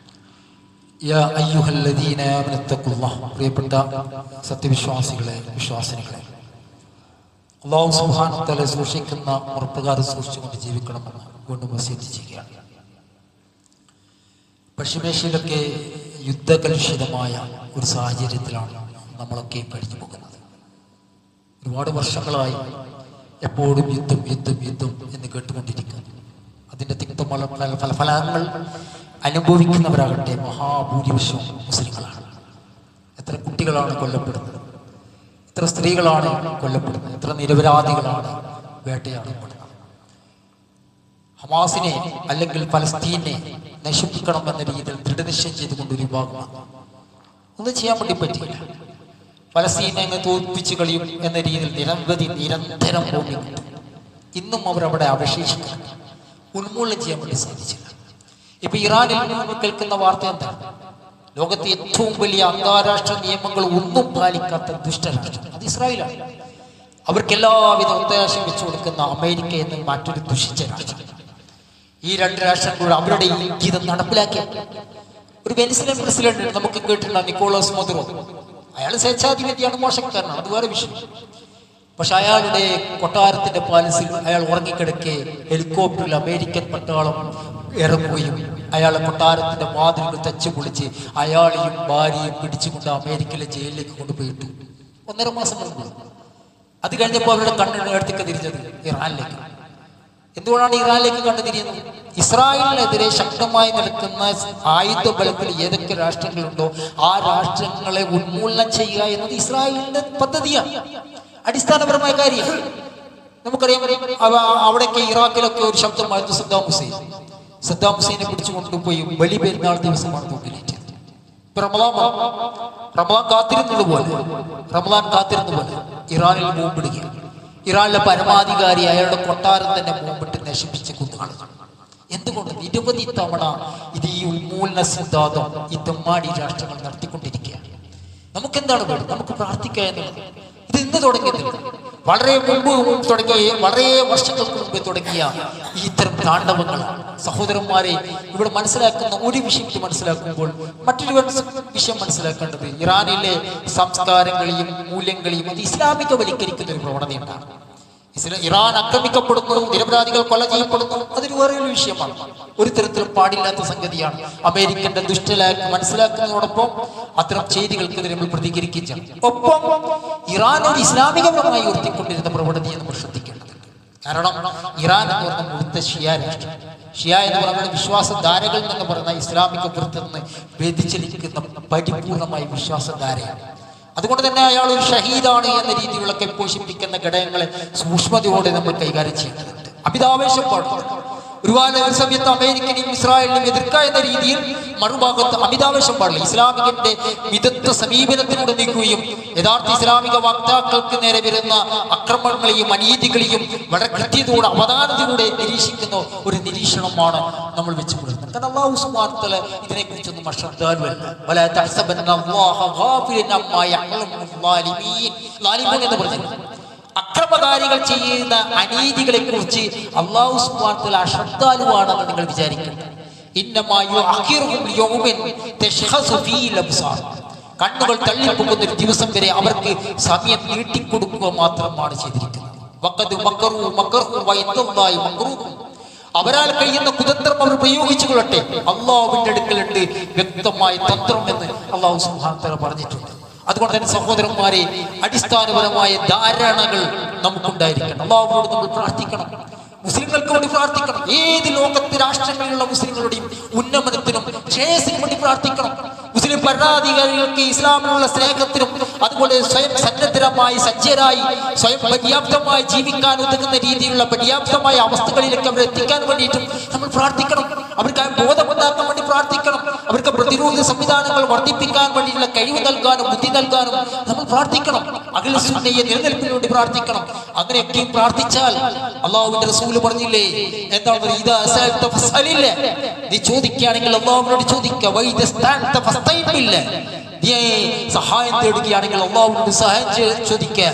S1: യാ അയ്യുഹല്ലദീന ആമനു തഖുല്ലാഹ്. പ്രിയപ്പെട്ട സത്യവിശ്വാസികളെ, വിശ്വാസിനികളെ, അല്ലാഹു സുബ്ഹാനഹു വ തആല സൂക്ഷിക്കുന്ന മുറപ്രകാരം സൂക്ഷിച്ചുകൊണ്ട് ജീവിക്കണമെന്ന് വീണ്ടും വസിയത്ത് ചെയ്യുകയാണ്. പശ്ചിമേഷ്യയിലൊക്കെ യുദ്ധകലുഷിതമായ ഒരു സാഹചര്യത്തിലാണ് നമ്മളൊക്കെ കഴിഞ്ഞു പോകുന്നത്. ഒരുപാട് വർഷങ്ങളായി എപ്പോഴും യുദ്ധം യുദ്ധം യുദ്ധം എന്ന് കേട്ടുകൊണ്ടിരിക്കുന്നു. അതിൻ്റെ ഫലങ്ങൾ അനുഭവിക്കുന്നവരാകട്ടെ മഹാഭൂരിപക്ഷവും മുസ്ലിങ്ങളാണ്. എത്ര കുട്ടികളാണ് കൊല്ലപ്പെടുന്നത്, എത്ര സ്ത്രീകളാണ് കൊല്ലപ്പെടുന്നത്, എത്ര നിരപരാധികളാണ് വേട്ടയാടപ്പെടുന്നത്. ഹമാസിനെ അല്ലെങ്കിൽ ഫലസ്തീനെ നശിപ്പിക്കണം എന്ന രീതിയിൽ ദൃഢനിശ്ചയം ചെയ്തുകൊണ്ട് ഒരു വിഭാഗമാണ്. ഒന്നും ചെയ്യാൻ വേണ്ടി പറ്റില്ല. ഫലസ്തീനെ അങ്ങ് തോൽപ്പിച്ച് കളിയും എന്ന രീതിയിൽ നിരന്തരം ബോംബിംഗ്. ഇന്നും അവരവിടെ അവശേഷിക്കണം. ഉന്മൂലനം ചെയ്യാൻ വേണ്ടി സാധിച്ചില്ല. ഇപ്പൊ ഇറാനിൽ നിന്ന് കേൾക്കുന്ന വാർത്ത എന്താണ്? ലോകത്തെ ഏറ്റവും വലിയ അന്താരാഷ്ട്ര നിയമങ്ങൾ ഒന്നും പാലിക്കാത്ത ദുഷ്ടരാഷ്ട്രം അത് ഇസ്രായേലാണ്. അവർക്ക് എല്ലാവിധ ഒത്താശയും വെച്ചു കൊടുക്കുന്ന അമേരിക്ക എന്ന മറ്റൊരു ദുഷിച്ച രാഷ്ട്രം. ഈ രണ്ട് രാഷ്ട്രങ്ങളോട് അവരുടെ ഈ ഗീതം നടപ്പിലാക്കിയ ഒരു വെനിസ്വലൻ പ്രസിഡന്റ് നമുക്ക് കേട്ടിട്ടുള്ള നിക്കോളാസ് മദുറോ. അയാൾ സ്വേച്ഛാധിപതിയാണ്, മോശക്കാരനാണ്, അത് വേറെ വിഷയം. പക്ഷെ അയാളുടെ കൊട്ടാരത്തിന്റെ പാലസിൽ അയാൾ ഉറങ്ങിക്കിടക്കെ ഹെലികോപ്റ്ററിൽ അമേരിക്കൻ പട്ടാളം ഇറങ്ങുകയും അയാളെ കൊട്ടാരത്തിന്റെ വാതിലുകൾ തച്ചു പൊളിച്ച് അയാളെയും ഭാര്യയും പിടിച്ചുകൊണ്ട് അമേരിക്കയിലെ ജയിലിലേക്ക് കൊണ്ടുപോയിട്ടു 1.5 മാസം മുമ്പ്. അത് കഴിഞ്ഞപ്പോൾ അവരുടെ കണ്ണിനടുത്തേക്ക് തിരിഞ്ഞത് ഇറാനിലേക്ക്. എന്തുകൊണ്ടാണ് ഇറാനിലേക്ക് കണ്ടു തിരിയുന്നത്? ഇസ്രായേലിനെതിരെ ശക്തമായി നിൽക്കുന്ന ആയുധ ബലത്തിൽ ഏതൊക്കെ രാഷ്ട്രങ്ങളുണ്ടോ ആ രാഷ്ട്രങ്ങളെ ഉന്മൂലനം ചെയ്യുക എന്നത് ഇസ്രായേലിന്റെ പദ്ധതിയാണ്, അടിസ്ഥാനപരമായ കാര്യമാണ്. നമുക്കറിയാം, അവിടേക്ക് ഇറാഖിലൊക്കെ ഒരു ശബ്ദമായിരുന്നു സദ്ദാം ഹുസൈനെ പിടിച്ചു കൊണ്ടുപോയി ബലി പെരുന്നാൾ ദിവസമാണ് തൂക്കിലേറ്റത്. റമദാൻ കാത്തിരുന്നത് പോലെ ഇറാനിൽ ബോംബിടുക. ഇറാനിലെ പരമാധികാരി അയാളുടെ കൊട്ടാരം തന്നെ ബോംബിട്ട് നശിപ്പിച്ച് കൊന്നുകളഞ്ഞു. എന്തുകൊണ്ട്? നിരവധി തവണ ഇത് ഈ ഉന്മൂലന സിദ്ധാന്തം ഈ തെമ്മാടി രാഷ്ട്രങ്ങൾ നടത്തിക്കൊണ്ടിരിക്കുകയാണ്. നമുക്കെന്താണ് വേണ്ടത്? നമുക്ക് പ്രാർത്ഥിക്കുക എന്നുള്ളത്. ഇത് ഇന്ന് തുടങ്ങിയതില്ല, വളരെ മുമ്പ് തുടങ്ങിയ, വളരെ വർഷങ്ങൾക്ക് മുമ്പ് തുടങ്ങിയ ഈ ഇത്തരം താണ്ഡവങ്ങളാണ്. സഹോദരന്മാരെ, ഇവിടെ മനസ്സിലാക്കുന്ന ഒരു വിഷയം മനസ്സിലാക്കുമ്പോൾ മറ്റൊരു വിഷയം മനസ്സിലാക്കേണ്ടത് ഇറാനിലെ സംസ്കാരങ്ങളെയും മൂല്യങ്ങളെയും അത് ഇസ്ലാമികവൽക്കരിക്കുന്ന ഒരു പ്രവണതയുണ്ടാണ്. ഇറാൻ ആക്രമിക്കപ്പെടുന്നു, നിരപരാധികൾ കൊല ചെയ്യപ്പെടുന്നു, അതൊരു വേറൊരു വിഷയമാണ്. ഒരു തരത്തിലും പാടില്ലാത്ത സംഗതിയാണ്. അമേരിക്കന്റെ ദുഷ്ടലാക്ക് മനസ്സിലാക്കുന്നതോടൊപ്പം അത്തരം ചെയ്തികൾക്കെതിരെ നമ്മൾ പ്രതികരിക്കുകയും ചെയ്യണം. ഒപ്പം ഇറാൻ ഒരു ഇസ്ലാമികപരമായി ഉയർത്തിക്കൊണ്ടിരുന്ന പ്രവണതയെ നമ്മൾ ശ്രദ്ധിക്കേണ്ടതുണ്ട്. കാരണം ഇറാൻ എന്ന് പറഞ്ഞ മുഴുത്ത ഷിയ രാഷ്ട്രം, ഷിയ എന്ന് പറയുന്നത് വിശ്വാസധാരകൾ എന്ന് പറയുന്ന ഇസ്ലാമിക വൃത്തത്തിൽ നിന്ന് വ്യതിചലിക്കുന്ന പരിപൂർണമായ വിശ്വാസധാരയാണ്. അതുകൊണ്ട് തന്നെ അയാൾ ഒരു ഷഹീദാണ് എന്ന രീതിയിലൊക്കെ പോഷിപ്പിക്കുന്ന ഘടകങ്ങളെ സൂക്ഷ്മതയോടെ നമ്മൾ കൈകാര്യം ചെയ്യേണ്ടതുണ്ട്. അമിതാവേശം പാടില്ല. ഒരുപാട് സമയത്ത് അമേരിക്കനെയും ഇസ്രായേലിനെയും എതിർക്കുക എന്ന രീതിയിൽ മറുഭാഗത്ത് അമിതാവേശം പാടില്ല. ഇസ്ലാമികന്റെ മിതത്വ സമീപനത്തിലൂടെ നീക്കുകയും യഥാർത്ഥ ഇസ്ലാമിക വക്താക്കൾക്ക് നേരെ വരുന്ന അക്രമങ്ങളെയും അനീതികളെയും വളരെ കൃത്യതയോടെ അവധാനതയോടെ നിരീക്ഷിക്കുന്ന ഒരു നിരീക്ഷണമാണ് നമ്മൾ വെച്ച് പുലർത്തുന്നത്. കാരണം അല്ലാഹു സുബ്ഹാനഹു വ തആല ഇതിനെക്കുറിച്ചൊന്നും അശ്രദ്ധാലുവല്ല. വലാ തഹ്സബന്ന അല്ലാഹ ഗാഫിലൻ അമ്മാ യഅലമു ളാലിമീൻ. ളാലിമീൻ എന്ന് പറഞ്ഞാൽ അക്രമകാരികൾ ചെയ്യുന്ന അനീതികളെ കുറിച്ച് അല്ലാഹു സുബ്ഹാനഹു വ തആല അശ്രദ്ധാലുവാണെന്ന് നിങ്ങൾ വിചാരിക്കരുത്. ഇന്നമാ യുഅഖിറുഹും ലിയൗമിൻ തശ്ഖസു ഫീഹിൽ അബ്സാർ. കണ്ണുകൾ തള്ളിപ്പോകുന്ന ഒരു ദിവസം വരെ അവർക്ക് സമയം നീട്ടിക്കൊടുക്കുക മാത്രമാണ് ചെയ്തിരിക്കുന്നത്. വഖദ് മക്കറു മക്കറു വഇന്നല്ലാഹി മക്റൂഹും. അവരാൽ കഴിയുന്ന കുതന്ത്രം അവർ പ്രയോഗിച്ചു കൊള്ളട്ടെ, അള്ളാഹുവിന്റെ അടുക്കലുണ്ട് വ്യക്തമായ തന്ത്രം എന്ന് അല്ലാഹു സുബ്ഹാനഹു വ തആല പറഞ്ഞിട്ടുണ്ട്. അതുകൊണ്ട് തന്നെ സഹോദരന്മാരെ, അടിസ്ഥാനപരമായ ധാരണകൾ നമുക്കുണ്ടായിരിക്കണം. അള്ളാഹുവോട് നമ്മൾ പ്രാർത്ഥിക്കണം, മുസ്ലിങ്ങൾക്ക് വേണ്ടി പ്രാർത്ഥിക്കണം. ഏത് ലോകത്തെ രാഷ്ട്രങ്ങളിലുള്ള മുസ്ലിങ്ങളുടെയും ഉന്നമനത്തിനും ശ്രേയസിനും വേണ്ടി പ്രാർത്ഥിക്കണം. മുസ്ലിം ഭരണാധികാരികൾക്ക് ഇസ്ലാമിനുള്ള സ്നേഹത്തിനും അതുപോലെ സ്വയം സന്നദ്ധമായി സജ്ജരായി സ്വയം പര്യാപ്തമായി ജീവിക്കാൻ ഉതകുന്ന രീതിയിലുള്ള പര്യാപ്തമായ അവസ്ഥകളിലേക്ക് അവർ എത്തിക്കാൻ വേണ്ടിയിട്ടും നമ്മൾ പ്രാർത്ഥിക്കണം. അവർക്ക് ബോധമുണ്ടാക്കാൻ വേണ്ടി പ്രാർത്ഥിക്കണം. അവർക്ക് പ്രതിരോധ സംവിധാനങ്ങൾ വർദ്ധിപ്പിക്കാൻ വേണ്ടിയുള്ള കഴിവ് നൽകാനും ബുദ്ധി നൽകാനും നമ്മൾ പ്രാർത്ഥിക്കണം. അഖില സുന്നയെ നിലനിൽപ്പിന് വേണ്ടി പ്രാർത്ഥിക്കണം. അങ്ങനെയൊക്കെ പ്രാർത്ഥിച്ചാൽ അള്ളാഹുവിന്റെ റസൂല് പറഞ്ഞില്ലേ, എന്താണ്? ഇദാ സഅൽത ഫസ്അലില്ല. നീ ചോദിക്കുകയാണെങ്കിൽ അള്ളാഹുവിനോട് ചോദിക്കുക. വഇദാ സ്തഅൻത ഫസ്തഈൻ ബില്ലാഹ്. നീ സഹായം തേടുകയാണെങ്കിൽ അള്ളാഹുവിനോട് സഹായം ചോദിക്കുക.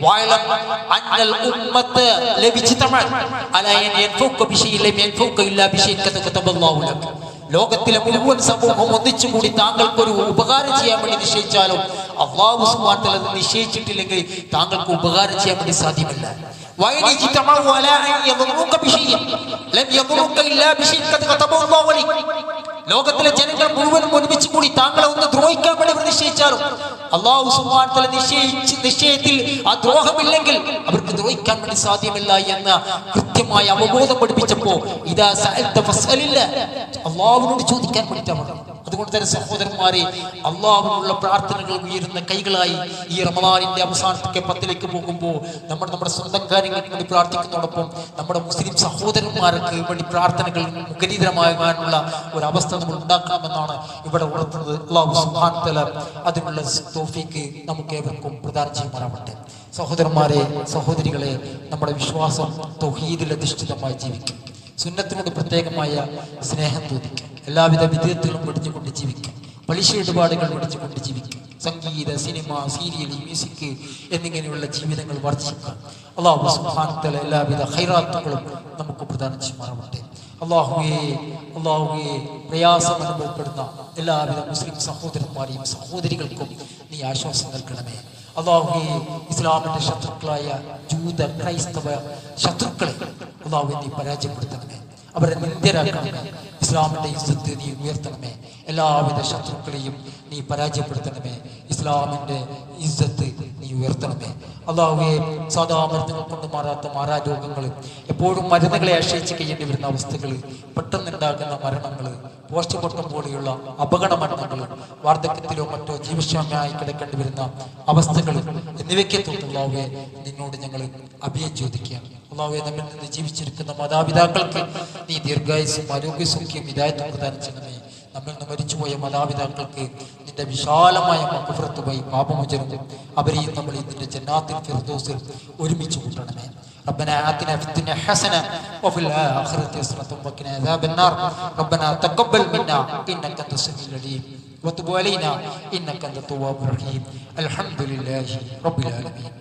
S1: വഅലം അന്നൽ ഉമ്മത ലബിജ്തമഅ അലാ യൻഫൗക ബിശൈഇൻ ലം യൻഫൗക ഇല്ലാ ബിശൈഇൻ കതബല്ലാഹു ലക. ലോകത്തിലെ മുഴുവൻ സമൂഹം ഒന്നിച്ചുകൂടി താങ്കൾക്കൊരു ഉപകാരം ചെയ്യാൻ വേണ്ടി നിശ്ചയിച്ചാലും അല്ലാഹു സുബ്ഹാനഹു വ തആല നിശ്ചയിച്ചിട്ടില്ലെങ്കിൽ താങ്കൾക്ക് ഉപകാരം ചെയ്യാൻ വേണ്ടി സാധ്യമല്ല. ലോകത്തിലെ ജനങ്ങൾ മുഴുവൻ ഒരുമിച്ച് കൂടി താങ്കളെ ഒന്ന് ദ്രോഹിക്കാൻ വേണ്ടി അവർ നിശ്ചയിച്ചാലും അല്ലാഹു സുബ്ഹാനഹു വ തആല നിശ്ചയത്തിൽ ആ ദ്രോഹമില്ലെങ്കിൽ അവർക്ക് ദ്രോഹിക്കാൻ വേണ്ടി സാധ്യമല്ല എന്ന കൃത്യമായ കൃത്യമായ അവബോധം പഠിപ്പിച്ചപ്പോ ഇതാ സഅൽത ഫസ്അലില്ല, അള്ളാഹുവിനോട് ചോദിക്കാൻ വേണ്ടിയിട്ടാണ്. അതുകൊണ്ട് തന്നെ സഹോദരന്മാരെ, അള്ളാഹുവിനുള്ള പ്രാർത്ഥനകൾ ഉയരുന്ന കൈകളായി ഈ റമദാനിന്റെ അവസാനത്തേക്ക് 10ലേക്ക് പോകുമ്പോൾ നമ്മുടെ സ്വന്തം കാര്യങ്ങൾക്ക് വേണ്ടി പ്രാർത്ഥിക്കുന്നതോടൊപ്പം നമ്മുടെ മുസ്ലിം സഹോദരന്മാർക്ക് വേണ്ടി പ്രാർത്ഥനകൾ മുഖരിതരമാകാനുള്ള ഒരു അവസ്ഥ നമ്മൾ ഉണ്ടാക്കണമെന്നാണ് ഇവിടെ ഉണർത്തുന്നത്. അല്ലാഹു സുബ്ഹാനഹു വ തആല അതിനുള്ള തൗഫീക്ക് നമുക്ക് ഏവർക്കും പ്രദാനം ചെയ്യുമാറാവട്ടെ. സഹോദരന്മാരെ, സഹോദരികളെ, നമ്മുടെ വിശ്വാസം തൗഹീദിൽ അധിഷ്ഠിതമായി ജീവിക്കും. സുന്നത്തിനോട് പ്രത്യേകമായ സ്നേഹം തോന്നിക്കും. എല്ലാവിധ വിധേയത്തിലും വെടിഞ്ഞുകൊണ്ട് ജീവിക്കും. പലിശ ഇടപാടുകൾ വെടിഞ്ഞുകൊണ്ട് ജീവിക്കും. സംഗീത, സിനിമ, സീരിയൽ, മ്യൂസിക് എന്നിങ്ങനെയുള്ള ജീവിതങ്ങൾ വർദ്ധിക്കുക. അല്ലാഹു സുബ്ഹാനഹു വ തആല എല്ലാവിധ ഖൈറാത്തുകളും നമുക്ക് പ്രദാനം ചെയ്യുമാറാവട്ടെ. അല്ലാഹുവേ, പ്രയാസം അനുഭവപ്പെടുന്ന എല്ലാവിധ മുസ്ലിം സഹോദരന്മാരെയും സഹോദരികൾക്കും നീ ആശ്വാസം നൽകണമേ. അല്ലാഹുവേ, ഇസ്ലാമിന്റെ ശത്രുക്കളായ ജൂത ക്രൈസ്തവ ശത്രുക്കളെ അല്ലാഹുവേ നീ പരാജയപ്പെടുത്തണമേ. അവരെ നിന്ദ്യരാക്കണമേ. ഇസ്ലാമിന്റെ ഇസ്സത്ത് നീ ഉയർത്തണമേ. എല്ലാവിധ ശത്രുക്കളെയും നീ പരാജയപ്പെടുത്തണമേ. ഇസ്ലാമിന്റെ ഇസ്സത്ത് നീ ഉയർത്തണമേ. അല്ലാഹുവേ, സാധാ മരുന്നുകൾ കൊണ്ട് മാറാത്ത മാറാരോഗങ്ങൾ, എപ്പോഴും മരുന്നുകളെ ആശ്രയിച്ച് കഴിയേണ്ടി വരുന്ന അവസ്ഥകൾ, പെട്ടെന്നുണ്ടാകുന്ന മരണങ്ങൾ, പോസ്റ്റ്മോർട്ടം പോലെയുള്ള അപകട മരണങ്ങൾ, വാർദ്ധക്യത്തിലോ മറ്റോ ജീവശാമ്യമായി കിടക്കേണ്ടി വരുന്ന അവസ്ഥകൾ എന്നിവയ്ക്ക് തൊട്ടുള്ളവയെ നിന്നോട് ഞങ്ങൾ അഭയം ചോദിക്കുകയാണ്. അല്ലാഹുവേ, നമ്മിൽ നിന്ന് ജീവിച്ചിരിക്കുന്ന മാതാപിതാക്കൾക്ക് നീ ദീർഘായുസ്സും ആരോഗ്യസൗഖ്യം ഹിദായത്തും പ്രദാനം ചെയ്യണമേ. നമ്മിൽ നിന്ന് മരിച്ചുപോയ മാതാപിതാക്കൾക്ക് നിന്റെ വിശാലമായ മഗ്ഫിറത്തുമായി പാപമോചനവും അവരെയും നമ്മൾ നിന്റെ ജന്നാത്തുൽ ഫിർദൗസിൽ ഒരുമിച്ച് കൂട്ടണമേ. ربنا آتنا في الدنيا حسنة وفي الآخرة حسنة وقنا عذاب النار. ربنا تقبل منا إنك أنت السميع العليم وتب علينا إنك أنت التواب الرحيم. الحمد لله رب العالمين.